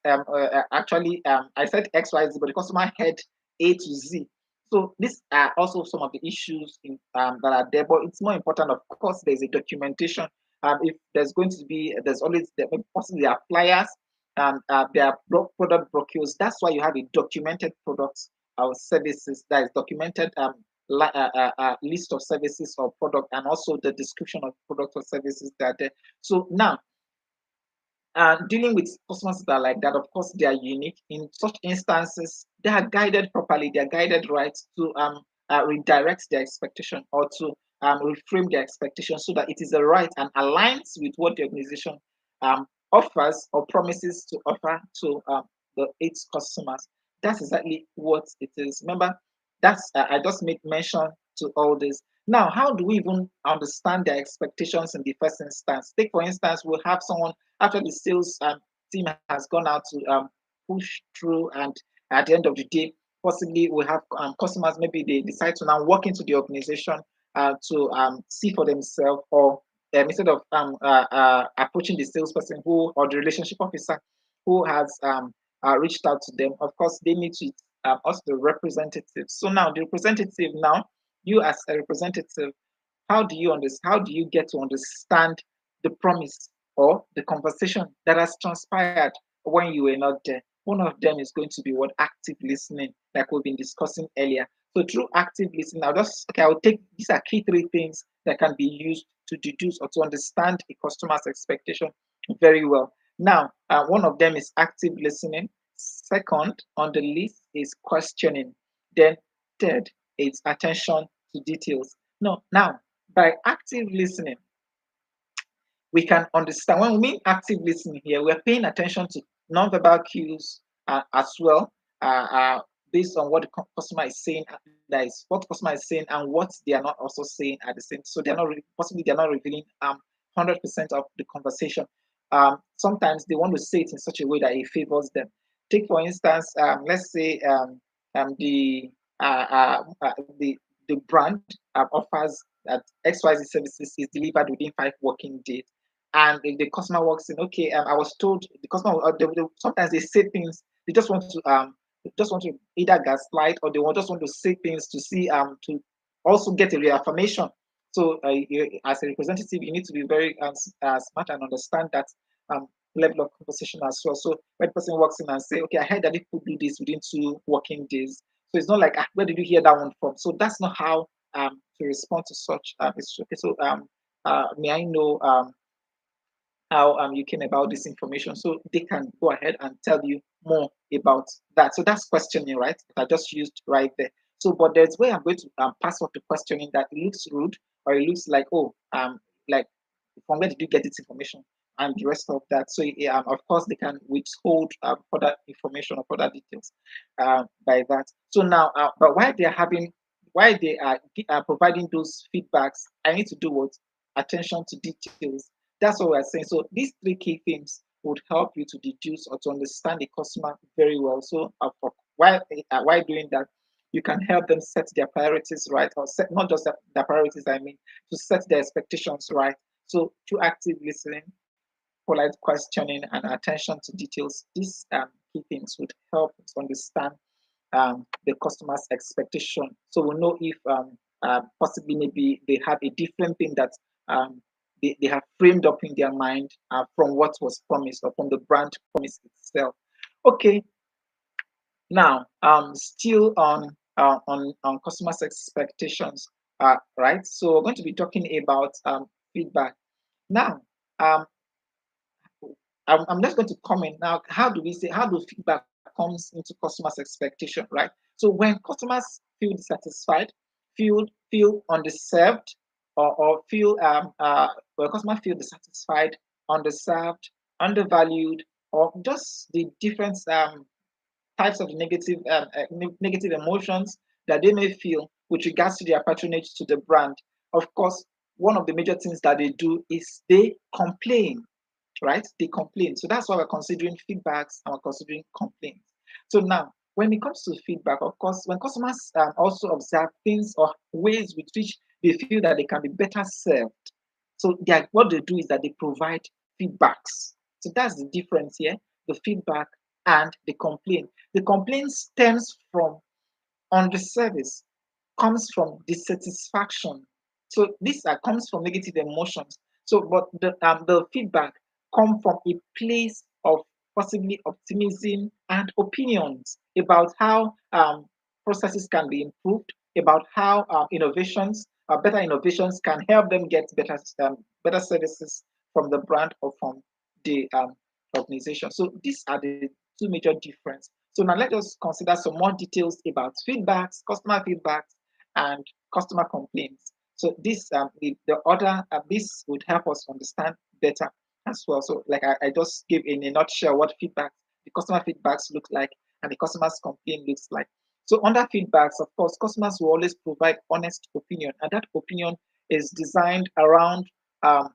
actually, I said X, Y, Z, but the customer had A to Z. So these are also some of the issues that are there, but it's more important. Of course, there's a documentation. If there's going to be, there's always possibly there are flyers and there are product brochures. That's why you have a documented products or services that is documented list of services or product, and also the description of product or services that are there. So now, dealing with customers that are like that, of course, they are unique. In such instances, they are guided properly, they are guided right to redirect their expectation or to reframe their expectation so that it is the right and aligns with what the organization offers or promises to offer to its customers. That's exactly what it is. Remember, I just made mention to all this. Now, how do we even understand their expectations in the first instance? Take, for instance, we'll have someone after the sales team has gone out to push through, and at the end of the day, possibly we have customers, maybe they decide to now walk into the organization to see for themselves, or approaching the salesperson who or the relationship officer who has reached out to them. Of course, they meet with us, the representative. So now the representative, now you as a representative, how do you understand? How do you get to understand the promise or the conversation that has transpired when you were not there? One of them is going to be what active listening, like we've been discussing earlier. So through active listening, I'll take these are key three things that can be used to deduce or to understand a customer's expectation very well. Now, one of them is active listening. Second on the list is questioning. Then third is attention to details. No, now by active listening, we can understand. When we mean active listening here, we're paying attention to nonverbal cues as well, uh, uh, based on what the customer is saying. That is what the customer is saying and what they are not also saying at the same. So they're not possibly they're not revealing 100% of the conversation. Sometimes they want to say it in such a way that it favors them. Take for instance, let's say the the brand offers that XYZ services is delivered within 5 working days. And if the customer walks in, okay, I was told the customer, sometimes they say things, they just want to either gaslight or just want to say things to see, to also get a reaffirmation. So, as a representative, you need to be very smart and understand that level of conversation as well. So, when the person walks in and say, okay, I heard that people do this within 2 working days. So it's not like, where did you hear that one from? So that's not how to respond to such. It's okay. So may I know how you came about this information, so they can go ahead and tell you more about that. So that's questioning, right? That I just used right there. So, but there's where I'm going to pass off the questioning that it looks rude or it looks like, oh, like from where did you get this information and the rest of that. So, of course, they can withhold further information or further details by that. So now, but while they are providing those feedbacks, I need to do what? Attention to details. That's what we're saying. So these three key things would help you to deduce or to understand the customer very well. So while doing that, you can help them set their priorities right, or set not just their priorities. I mean, to set their expectations right. So through active listening, polite questioning, and attention to details, these key things would help us understand the customer's expectation. So we'll know if possibly maybe they have a different thing that um, they have framed up in their mind from what was promised or from the brand promise itself. Okay, now still on customers' expectations, right? So we're going to be talking about feedback. Now, um, I'm just going to comment now. How do feedback comes into customers' expectation, right? So when customers feel dissatisfied, feel undeserved, or feel when customers feel dissatisfied, underserved, undervalued, or just the different types of negative emotions that they may feel with regards to their patronage to the brand. Of course, one of the major things that they do is they complain, right? They complain. So that's why we're considering feedbacks and we're considering complaints. So now, when it comes to feedback, of course, when customers also observe things or ways with which they feel that they can be better served, so what they do is that they provide feedbacks. So that's the difference here: the feedback and the complaint. The complaint stems from on the service, comes from dissatisfaction. So this comes from negative emotions. So, but the feedback come from a place of possibly optimism and opinions about how processes can be improved, about how better innovations can help them get better services from the brand or from the organization. So these are the two major differences. So now let us consider some more details about feedbacks, customer feedbacks, and customer complaints. So the other this would help us understand better as well. So like I just gave in a nutshell what the customer feedbacks look like, and the customer's complaint looks like. So under feedbacks, of course, customers will always provide honest opinion, and that opinion is designed around um,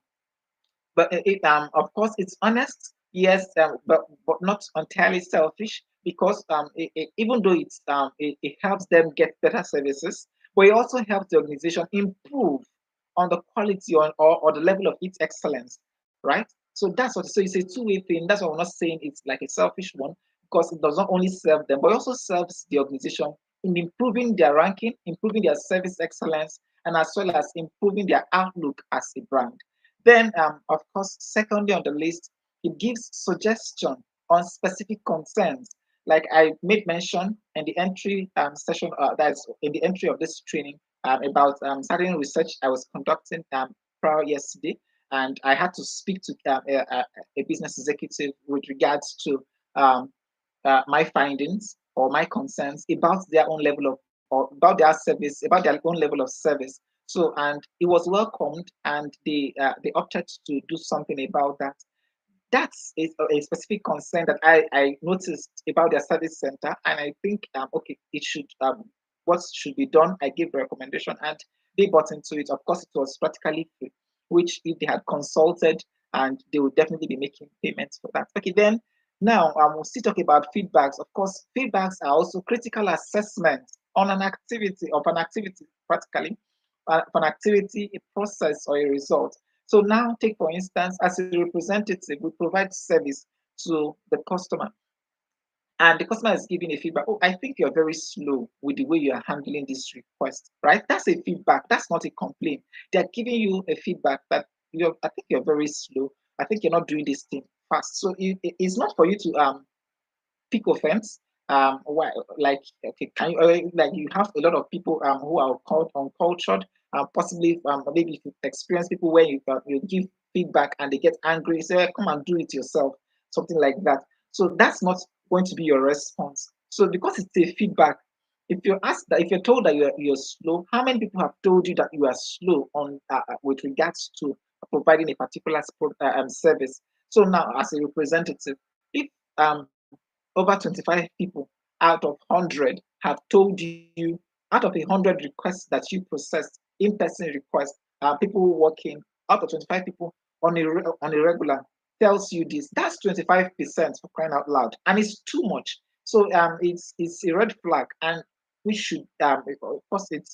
but of course it's honest, yes, but not entirely selfish, because even though it helps them get better services, but it also helps the organization improve on the quality or the level of its excellence, right? So that's what. So it's a two-way thing. That's why we're not saying it's like a selfish one, because it does not only serve them, but it also serves the organization in improving their ranking, improving their service excellence, and as well as improving their outlook as a brand. Then, of course, secondly on the list, it gives suggestion on specific concerns. Like I made mention in the entry session, that's in the entry of this training, about certain research I was conducting prior yesterday, and I had to speak to a business executive with regards to um, my findings or my concerns about their own level of, or about their service, about their own level of service. So, and it was welcomed, and they opted to do something about that. That's a specific concern that I noticed about their service center, and I think okay, it should what should be done. I gave a recommendation, and they bought into it. Of course, it was practically free, which if they had consulted, and they would definitely be making payments for that. Okay, then now we'll still talk about feedbacks. Of course, feedbacks are also critical assessments on an activity, practically, of an activity, a process, or a result. So now, take for instance, as a representative, we provide service to the customer, and the customer is giving a feedback. Oh, I think you're very slow with the way you are handling this request, right? That's a feedback. That's not a complaint. They're giving you a feedback that I think you're very slow. I think you're not doing this thing fast. So it's not for you to pick offense. Why, like, okay, can you like you have a lot of people who are called uncultured, possibly maybe if you experience people where you give feedback and they get angry, say, "Hey, come and do it yourself," something like that. So that's not going to be your response. So because it's a feedback, if you're told that you're slow, how many people have told you that you are slow on with regards to providing a particular service? So now, as a representative, if over 25 people out of 100 have told you, out of 100 requests that you processed, in-person requests, people working, out of 25 people on a regular tells you this, that's 25% for crying out loud, and it's too much. So it's a red flag, and we should of course it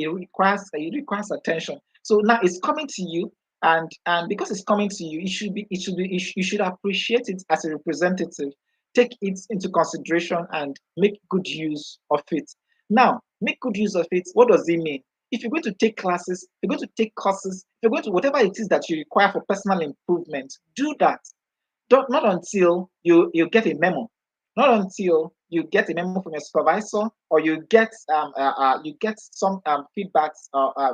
requires attention. So now it's coming to you, and because it's coming to you, you should appreciate it as a representative, take it into consideration, and make good use of it. Now, make good use of it. What does it mean? If you're going to take classes, if you're going to take courses, if you're going to whatever it is that you require for personal improvement, do that. Don't, not until you get a memo, not until you get a memo from your supervisor, or you get some feedbacks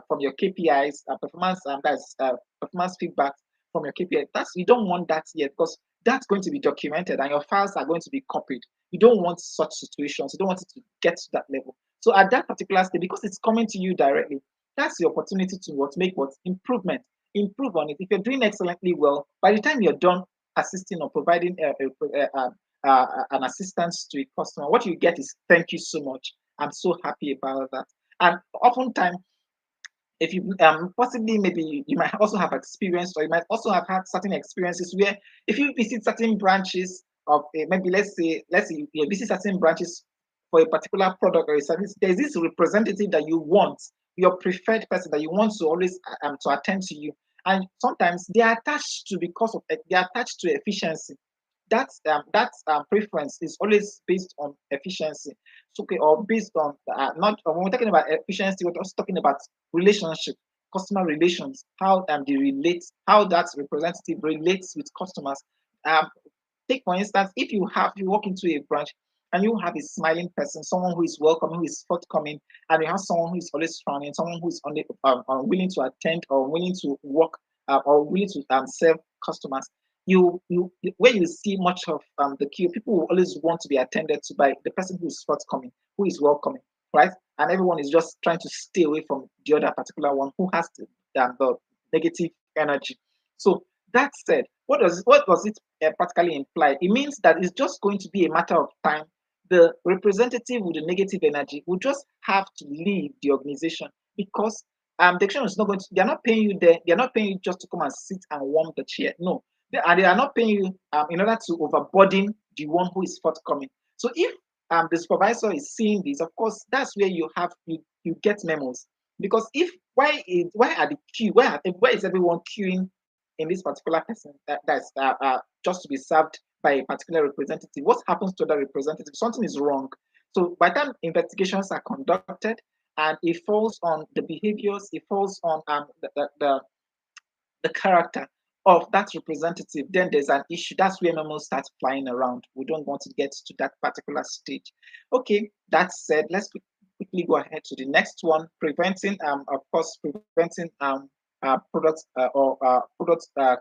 from your KPIs, performance that's performance feedback from your KPI. That's, you don't want that yet, because that's going to be documented and your files are going to be copied. You don't want such situations. You don't want it to get to that level. So at that particular stage, because it's coming to you directly, that's the opportunity to make what improvement, improve on it. If you're doing excellently well, by the time you're done assisting or providing an assistance to a customer, what you get is thank you so much. I'm so happy about that. And oftentimes, if you possibly maybe you might also have experience, or you might also have had certain experiences where if you visit certain branches of maybe let's say you visit certain branches for a particular product or a service, there's this representative that you want, your preferred person that you want to always to attend to you, and sometimes they are attached to, because of they are attached to efficiency. That preference is always based on efficiency. So, okay, or based on not when we're talking about efficiency, we're also talking about relationship, customer relations, how they relate, how that representative relates with customers. Um, Take for instance, if you walk into a branch and you have a smiling person, someone who is welcoming, who is forthcoming, and you have someone who is always frowning, someone who is only willing to attend or willing to work or willing to serve customers. Where you see much of the queue, people will always want to be attended to by the person who is forthcoming, who is welcoming, right? And everyone is just trying to stay away from the other particular one who has the negative energy. So that said, what does it practically imply? It means that it's just going to be a matter of time. The representative with the negative energy will just have to leave the organization, because the action is not going to. They are not paying you there. They are not paying you just to come and sit and warm the chair. No, and they are not paying you in order to overburden the one who is forthcoming. So if the supervisor is seeing this, of course, that's where you get memos. Because if why are the queue where is everyone queuing in this particular person that's just to be served by a particular representative? What happens to the representative? Something is wrong. So by the time investigations are conducted and it falls on the behaviors, it falls on the character of that representative, then there's an issue. That's where memos start flying around. We don't want to get to that particular stage. Okay, that said, let's quickly go ahead to the next one. Preventing, of course, preventing product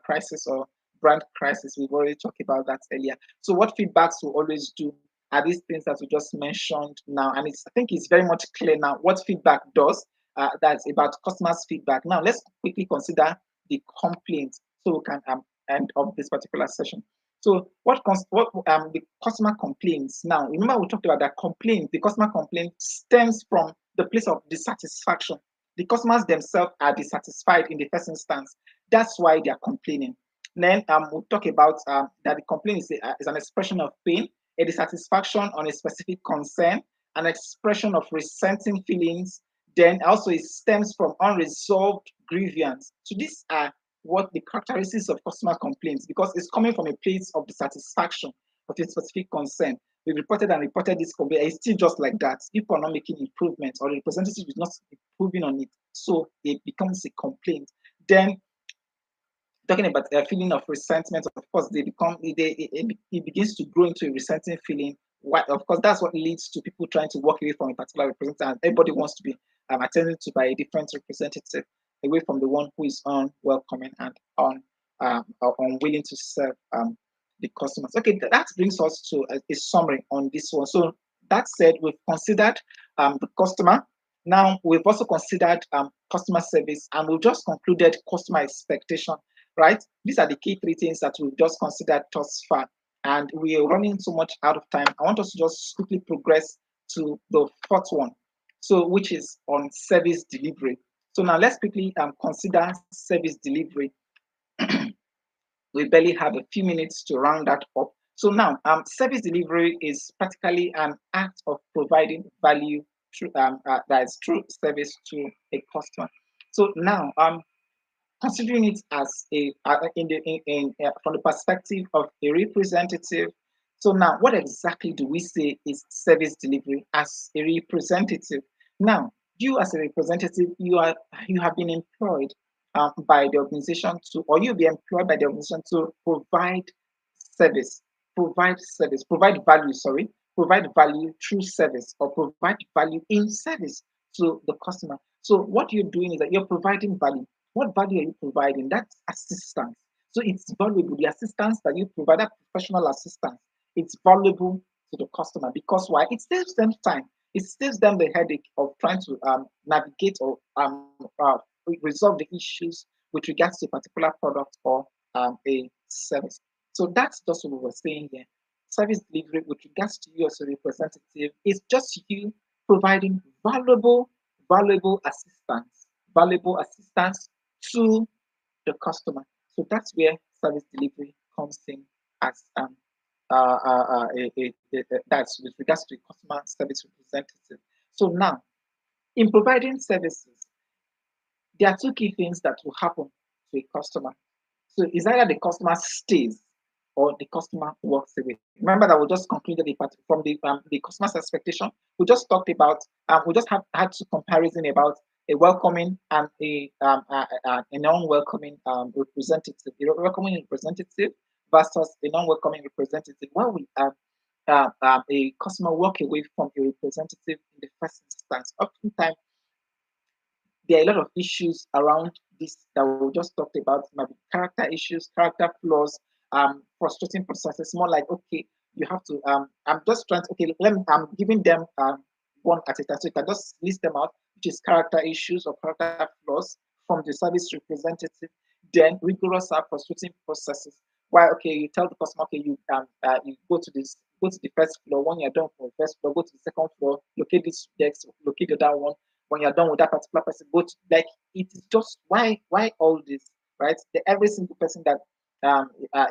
crisis or brand crisis. We've already talked about that earlier. So what feedbacks will always do are these things that we just mentioned now, and I think it's very much clear now what feedback does. That's about customers' feedback. Now let's quickly consider the complaints so we can end of this particular session. So what the customer complaints now? Remember we talked about that complaint. The customer complaint stems from the place of dissatisfaction. The customers themselves are dissatisfied in the first instance. That's why they are complaining. Then we'll talk about that the complaint is an expression of pain, a dissatisfaction on a specific concern, an expression of resenting feelings. Then also it stems from unresolved grievance. So these are what the characteristics of customer complaints, because it's coming from a place of dissatisfaction of a specific concern. We reported this complaint. It's still just like that. People are not making improvements, or the representative is not improving on it. So it becomes a complaint. Then talking about a feeling of resentment, of course, it begins to grow into a resenting feeling. Of course, that's what leads to people trying to walk away from a particular representative. And everybody wants to be attended to by a different representative, away from the one who is unwelcoming and unwilling to serve the customers. Okay, that brings us to a summary on this one. So that said, we've considered the customer. Now we've also considered customer service, and we've just concluded customer expectation. Right? These are the key three things that we've just considered thus far. And we are running so much out of time. I want us to just quickly progress to the fourth one, so which is on service delivery. So now let's quickly consider service delivery. We barely have a few minutes to round that up. So now, service delivery is practically an act of providing value through that is true service to a customer. So now, considering it as from the perspective of a representative. So now, what exactly do we say is service delivery as a representative? Now, you as a representative, you have been employed by the organization to, or you'll be employed by the organization to provide service, provide value. Sorry, provide value through service, or provide value in service to the customer. So what you're doing is that you're providing value. What value are you providing? That's assistance. So it's valuable. The assistance that you provide, that professional assistance, it's valuable to the customer, because why? It saves them time. It saves them the headache of trying to navigate or resolve the issues with regards to a particular product or a service. So that's just what we were saying here. Service delivery with regards to you as a representative is just you providing valuable assistance to the customer. So that's where service delivery comes in as that's with regards to a customer service representative. So now, in providing services, there are two key things that will happen to a customer. So it's either the customer stays or the customer walks away. Remember that we just concluded the part from the customer's expectation. We just talked about we just had to comparison about a welcoming and a non-welcoming representative. A welcoming representative versus a non-welcoming representative. When we a customer walk away from a representative in the first instance, oftentimes there are a lot of issues around this that we just talked about. Maybe character issues, character flaws, frustrating processes. More like, okay, you have to. I'm just trying to. Okay, I'm giving them one at a time, so you can just list them out, which is character issues or character flaws from the service representative. Then rigorous frustrating processes. Why? Okay, you tell the customer, okay, you go to the first floor. When you're done for the first floor, go to the second floor. Locate this desk. Locate the other one. When you're done with that particular person, go to, like, it is just why all this, right? Every single person that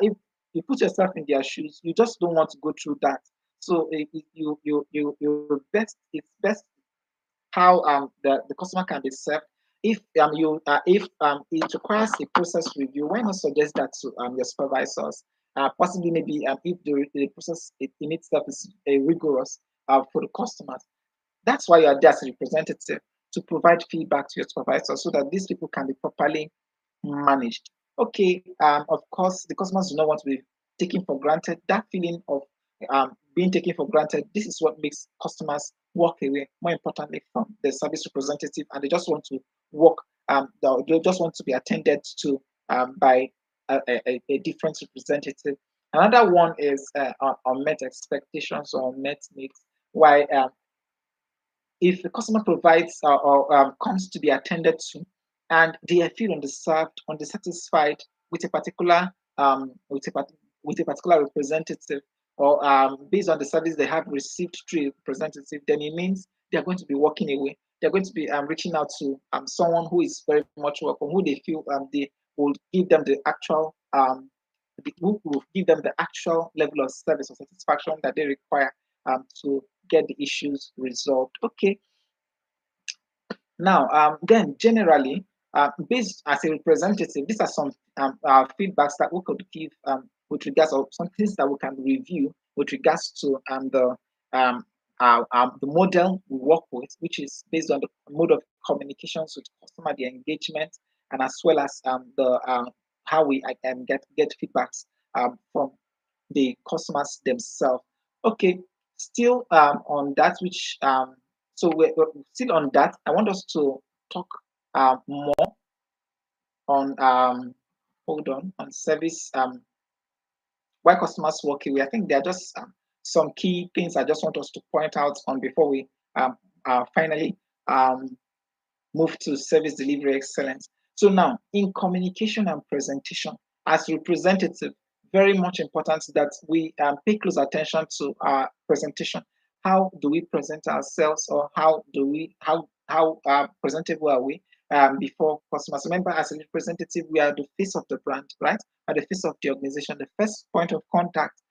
if you put yourself in their shoes, you just don't want to go through that. So you best it's best how the customer can be served. If it requires a process review, why not suggest that to your supervisors? Possibly maybe if the process in itself is rigorous for the customers. That's why you are there as a representative, to provide feedback to your supervisor so that these people can be properly managed. Okay, of course, the customers do not want to be taken for granted. That feeling of being taken for granted, this is what makes customers walk away, more importantly, from the service representative, and they just want to walk, they just want to be attended to by a different representative. Another one is unmet expectations or unmet needs. Why if the customer provides or comes to be attended to, and they feel underserved, undersatisfied with a particular with a particular representative, or based on the service they have received through a representative, then it means they are going to be walking away. They're going to be reaching out to someone who is very much welcome, who they feel they will give them the actual who will give them the actual level of service or satisfaction that they require to get the issues resolved. Okay, now, then generally, based as a representative, these are some feedbacks that we could give with regards of some things that we can review with regards to the model we work with, which is based on the mode of communications with customer, the engagement, and as well as the how we get feedbacks from the customers themselves. Okay, still on that, which so we're still on that. I want us to talk more on hold on service why customers walk away. I think there are just some key things I just want us to point out on before we finally move to service delivery excellence. So now, in communication and presentation, as representative, very much important that we pay close attention to our presentation. How do we present ourselves, or how presentable are we before customers? Remember, as a representative, we are the face of the brand, right? At the face of the organization, the first point of contact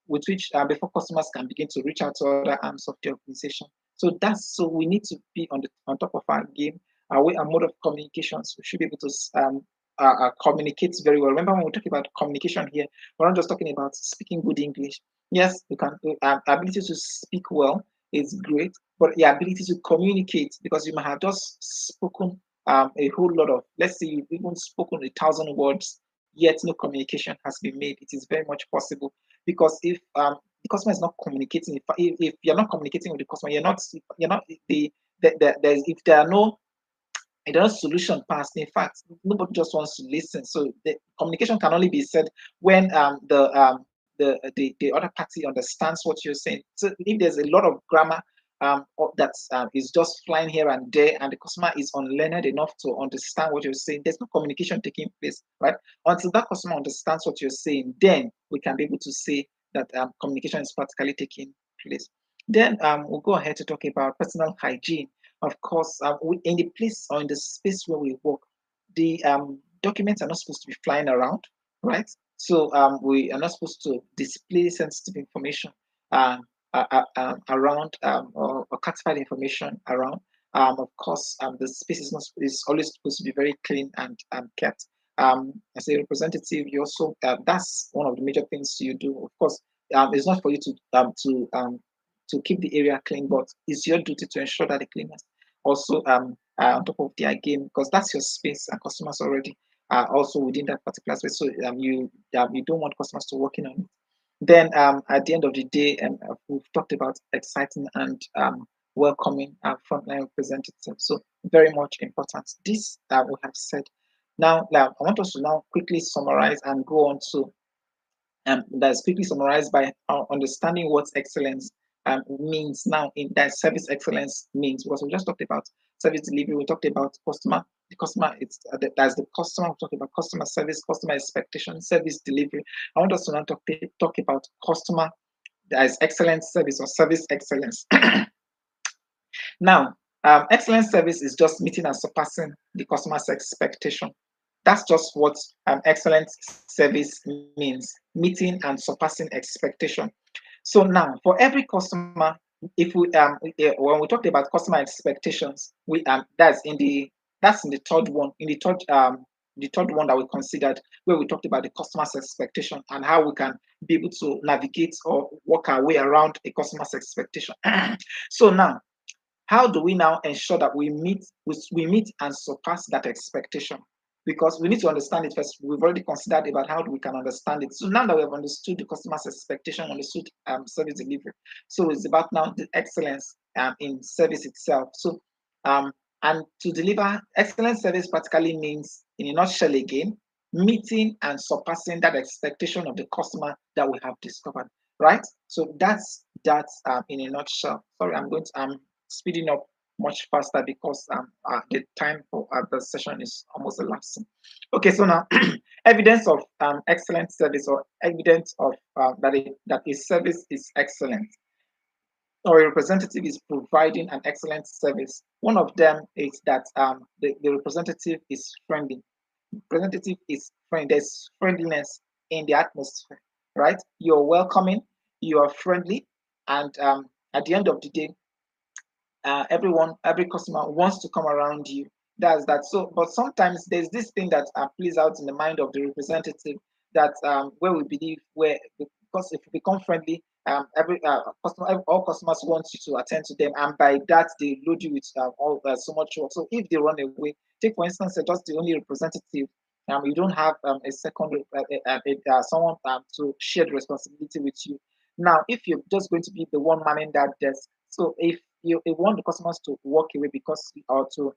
with which before customers can begin to reach out to other arms of the organization. So we need to be on top of our game. Our way, our mode of communications, we should be able to communicate very well. Remember, when we talk about communication here, we're not just talking about speaking good English. Yes, you can. Ability to speak well is great, but the ability to communicate, because you might have just spoken a whole lot of, let's say you've even spoken 1,000 words, yet no communication has been made. It is very much possible, because if the customer is not communicating, if you're not communicating with the customer, you're not there's if there are no solution passed. In fact, nobody just wants to listen. So the communication can only be said when the other party understands what you're saying. So if there's a lot of grammar that is just flying here and there, and the customer is unlearned enough to understand what you're saying, there's no communication taking place, right? Until that customer understands what you're saying, then we can be able to say that communication is practically taking place. Then we'll go ahead to talk about personal hygiene. Of course, in the place or in the space where we work, the documents are not supposed to be flying around, right? So we are not supposed to display sensitive information around or classified information around. Of course, the space is always supposed to be very clean and kept. As a representative, you also that's one of the major things you do. Of course, it's not for you to keep the area clean, but it's your duty to ensure that the cleaners also on top of their game, because that's your space, and customers already are also within that particular space. So you don't want customers to work in on it. Then at the end of the day, we've talked about exciting and welcoming frontline representatives. So very much important. This we have said. Now, I want us to now quickly summarize and go on to that's quickly summarized by understanding what excellence means now in that service excellence means. Because we just talked about service delivery, we talked about customer. The customer, that's the customer. We talked about customer service, customer expectation, service delivery. I want us to now talk about customer as excellent service or service excellence. Now, excellent service is just meeting and surpassing the customer's expectation. That's just what excellent service means: meeting and surpassing expectation. So now, for every customer, if we when we talked about customer expectations, we that's in the third one, the third one that we considered, where we talked about the customer's expectation and how we can be able to navigate or work our way around a customer's expectation. So now, how do we now ensure that we meet and surpass that expectation? Because we need to understand it first. We've already considered about how we can understand it. So now that we have understood the customer's expectation, understood service delivery, so it's about now the excellence in service itself. So and to deliver excellent service practically means, in a nutshell again, meeting and surpassing that expectation of the customer that we have discovered, right? So that's in a nutshell. Sorry, I'm speeding up much faster because the time for the session is almost elapsing. Okay, so now evidence of excellent service, or evidence of that a service is excellent or a representative is providing an excellent service. One of them is that the representative is friendly. Representative is friendly. There's friendliness in the atmosphere, right? You're welcoming, you are friendly, and at the end of the day, every customer wants to come around you. That's that. So, but sometimes there's this thing that plays out in the mind of the representative, that where we believe, where, because if we become friendly, all customers want you to attend to them, and by that they load you with all so much work. So if they run away, take for instance, just the only representative. You don't have a second someone to share the responsibility with you. Now, if you're just going to be the one manning that desk, so if you want the customers to walk away because, or to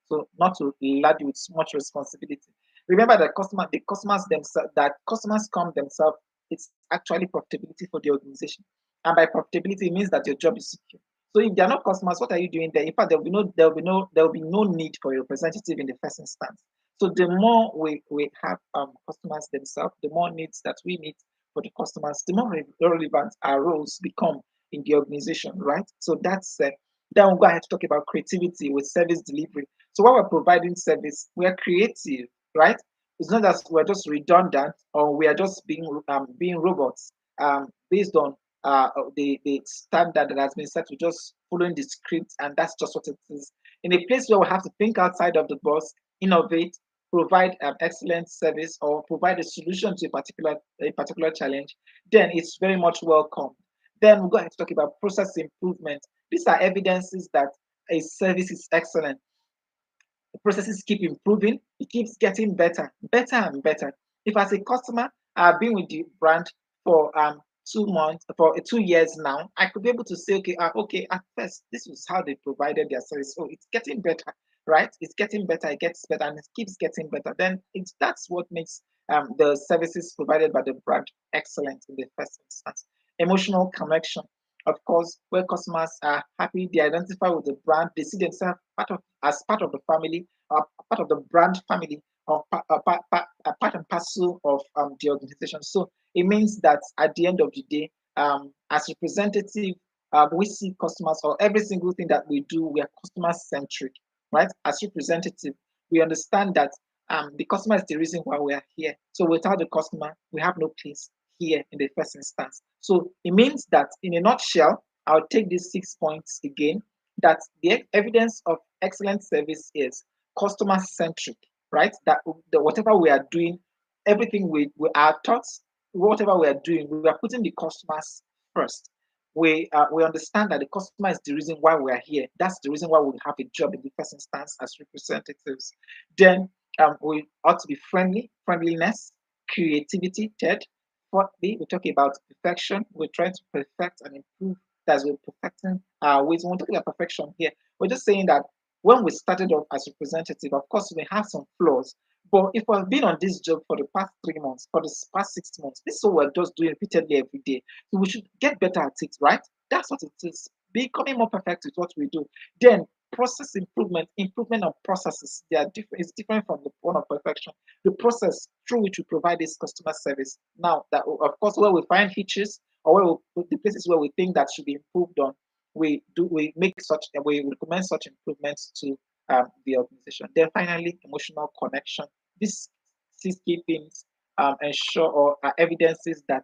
so not to lad you with so much responsibility. Remember that the customers themselves, that customers come themselves, it's actually profitability for the organization. And by profitability, it means that your job is secure. So if they're not customers, what are you doing there? In fact, there will be no need for a representative in the first instance. So the more we have customers themselves, the more needs that we meet for the customers, the more relevant our roles become in the organization, right? So that's then we'll go ahead to talk about creativity with service delivery. So while we're providing service, we are creative, right? It's not that we're just redundant, or we are just being robots based on the standard that has been set to just following the script, and that's just what it is. In a place where we have to think outside of the box, innovate, provide excellent service, or provide a solution to a particular challenge, then it's very much welcome. Then we'll go ahead to talk about process improvement. These are evidences that a service is excellent. The processes keep improving, it keeps getting better, better and better. If as a customer I've been with the brand for 2 months, for 2 years now, I could be able to say, okay, at first this is how they provided their service. Oh, it's getting better, right? It's getting better, it gets better, and it keeps getting better. Then that's what makes the services provided by the brand excellent in the first instance. Emotional connection. Of course, where customers are happy, they identify with the brand, they see themselves as part of the family, or part of the brand family, or part and parcel of the organization. So it means that at the end of the day, as representative, we see customers, or every single thing that we do, we are customer centric, right? As representative, we understand that the customer is the reason why we are here. So without the customer, we have no place here in the first instance. So it means that, in a nutshell, I'll take these 6 points again, that the evidence of excellent service is customer centric, right? That whatever we are doing, everything we our thoughts, whatever we are doing, we are putting the customers first. We understand that the customer is the reason why we are here. That's the reason why we have a job in the first instance as representatives. Then we ought to be friendliness, creativity. Third, fourthly, we talk about perfection. We're trying to perfect and improve. That's we're perfecting our ways. We're talking about perfection here. We're just saying that when we started off as representative, of course, we have some flaws. But if we've been on this job for the past 3 months, for the past 6 months, this is what we're just doing repeatedly every day. So we should get better at it, right? That's what it is. Becoming more perfect with what we do. Then process improvement, improvement of processes. They are different. It's different from the one of perfection. The process through which we provide this customer service. Now, that of course, where we find hitches, or the places where we think that should be improved on, we recommend such improvements to the organization. Then finally, emotional connection. These 6 key things ensure, or are evidences that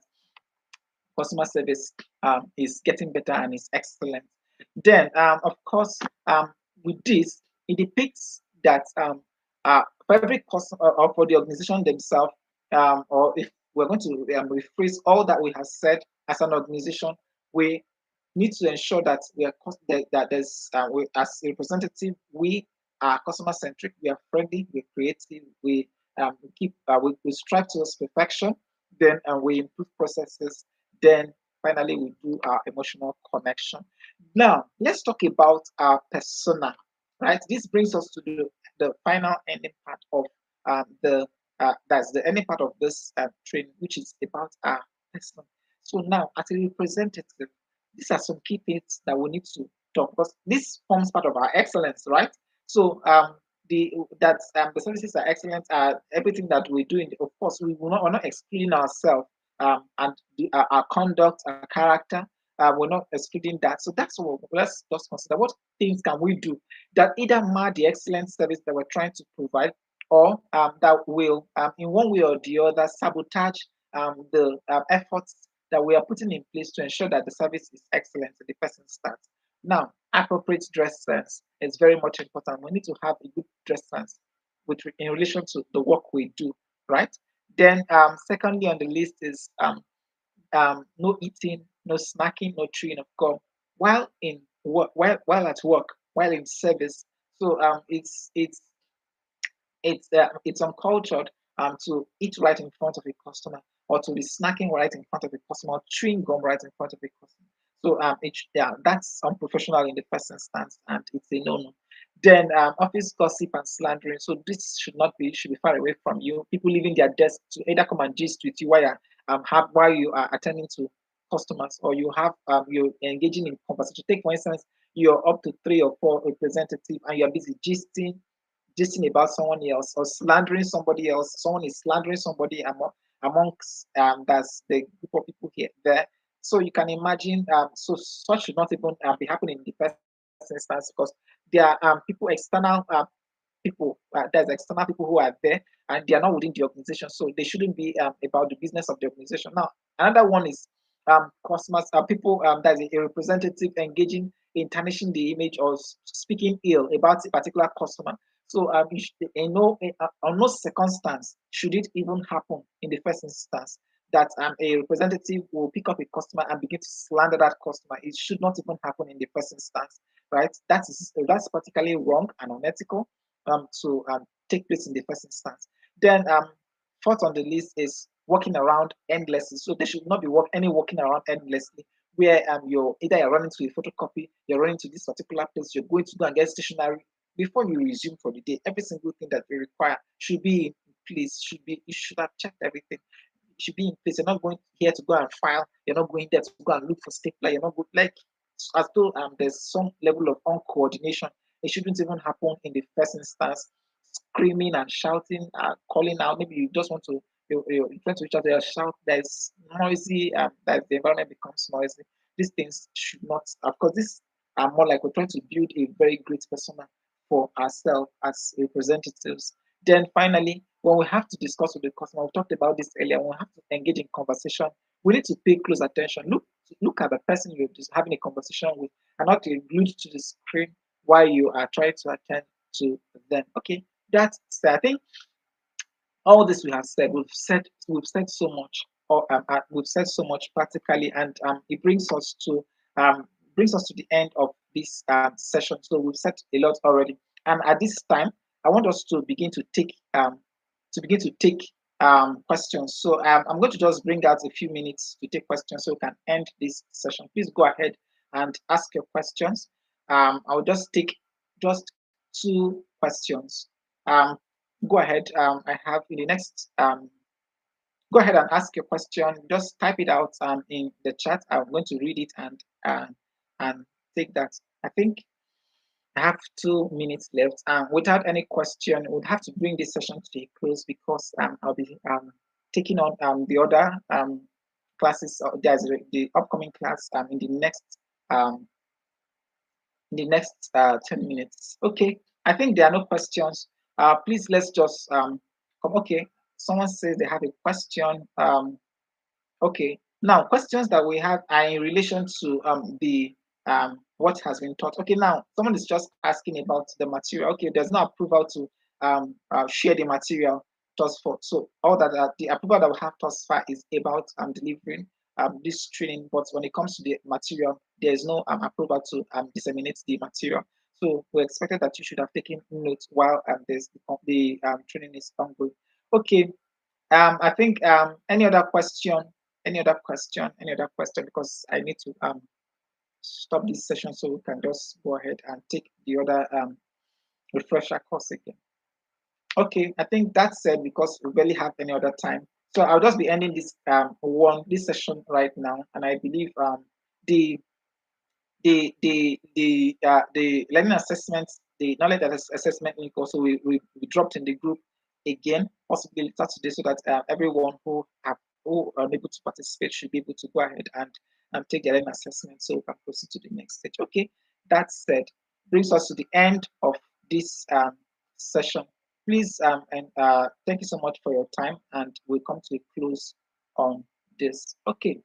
customer service is getting better and is excellent. Then, of course, with this, it depicts that for every customer or for the organization themselves, or if we're going to rephrase all that we have said as an organization, we need to ensure that that there's as a representative, we are customer centric, we are friendly, we're creative, we strive towards perfection, then we improve processes, then finally we do our emotional connection. Now let's talk about our persona, right? This brings us to the final ending part of the that's the ending part of this training, which is about our person. So now, as a representative, these are some key things that we need to talk, because this forms part of our excellence, right? So the services are excellent. Everything that we do, of course, we're not excluding ourselves and our conduct, our character. We're not excluding that. So that's what let's just consider. What things can we do that either mar the excellent service that we're trying to provide, or that will, in one way or the other, sabotage the efforts that we are putting in place to ensure that the service is excellent and the person starts. Now, appropriate dress sense is very much important. We need to have a good dress sense in relation to the work we do, right? Then, secondly on the list is no eating, no snacking, no chewing of gum while in work, while at work, while in service. So it's uncultured to eat right in front of a customer, or to be snacking right in front of a customer, or chewing gum right in front of a customer. So that's unprofessional in the first instance, and it's a no-no. Then office gossip and slandering. So this should be far away from you. People leaving their desk to either come and gist with you while you are attending to customers, or you're engaging in conversation. Take for instance, you're up to 3 or 4 representatives and you're busy gisting about someone else or slandering somebody else. Someone is slandering somebody amongst that's the group of people here there. So you can imagine, so such should not even be happening in the first instance, because there are people external there's external people who are there and they are not within the organization, so they shouldn't be about the business of the organization. Now another one is customers, people that's a representative engaging in tarnishing the image or speaking ill about a particular customer. So on no circumstance should it even happen in the first instance that a representative will pick up a customer and begin to slander that customer. It should not even happen in the first instance, right? That's particularly wrong and unethical to take place in the first instance. Then fourth on the list is walking around endlessly. So there should not be walking around endlessly where you're running to a photocopy, you're running to this particular place, you're going to go and get stationery before you resume for the day. Every single thing that we require should be in place. You should have checked everything. It should be in place. You're not going here to go and file. You're not going there to go and look for stapler. You're not good like as though there's some level of uncoordination. It shouldn't even happen in the first instance. Screaming and shouting, calling out. Maybe you just want to you're trying to reach out there, shout. There's noisy. That the environment becomes noisy. These things should not. Of course, this are more like we're trying to build a very great persona for ourselves as representatives. Then finally, when we have to discuss with the customer, we talked about this earlier. When we have to engage in conversation, we need to pay close attention. Look at the person you're just having a conversation with, and not be glued to the screen while you are trying to attend to them. Okay, that's I think all this we have said, we've said so much, or we've said so much practically, and it brings us to the end of this session. So we've said a lot already, and at this time, I want us to begin to take questions. So I'm going to just bring out a few minutes to take questions so we can end this session. Please go ahead and ask your questions. I'll just take just 2 questions. Um, Go ahead. I have in the next. Go ahead and ask your question. Just type it out in the chat. I'm going to read it and take that. I think I have 2 minutes left. Without any question, we'd have to bring this session to a close because I'll be taking on the other classes. There's the upcoming class um, in the next 10 minutes. Okay, I think there are no questions. Please let's just come. Okay, someone says they have a question. Okay, Now, questions that we have are in relation to the what has been taught. Okay, now someone is just asking about the material. Okay, there's no approval to share the material thus far. So all that the approval that we have thus far is about delivering this training. But when it comes to the material, there is no approval to disseminate the material. So we expected that you should have taken notes while the training is ongoing. Okay, I think any other question, any other question, any other question, because I need to stop this session so we can just go ahead and take the other refresher course again. Okay, I think that's it because we barely have any other time. So I'll just be ending this session right now, and I believe the the learning assessments, the knowledge assessment link also we dropped in the group again, possibly later today, so that everyone who are able to participate should be able to go ahead and take their learning assessment so we can proceed to the next stage. Okay, that said, brings us to the end of this session. Please and thank you so much for your time, and we'll come to a close on this. Okay.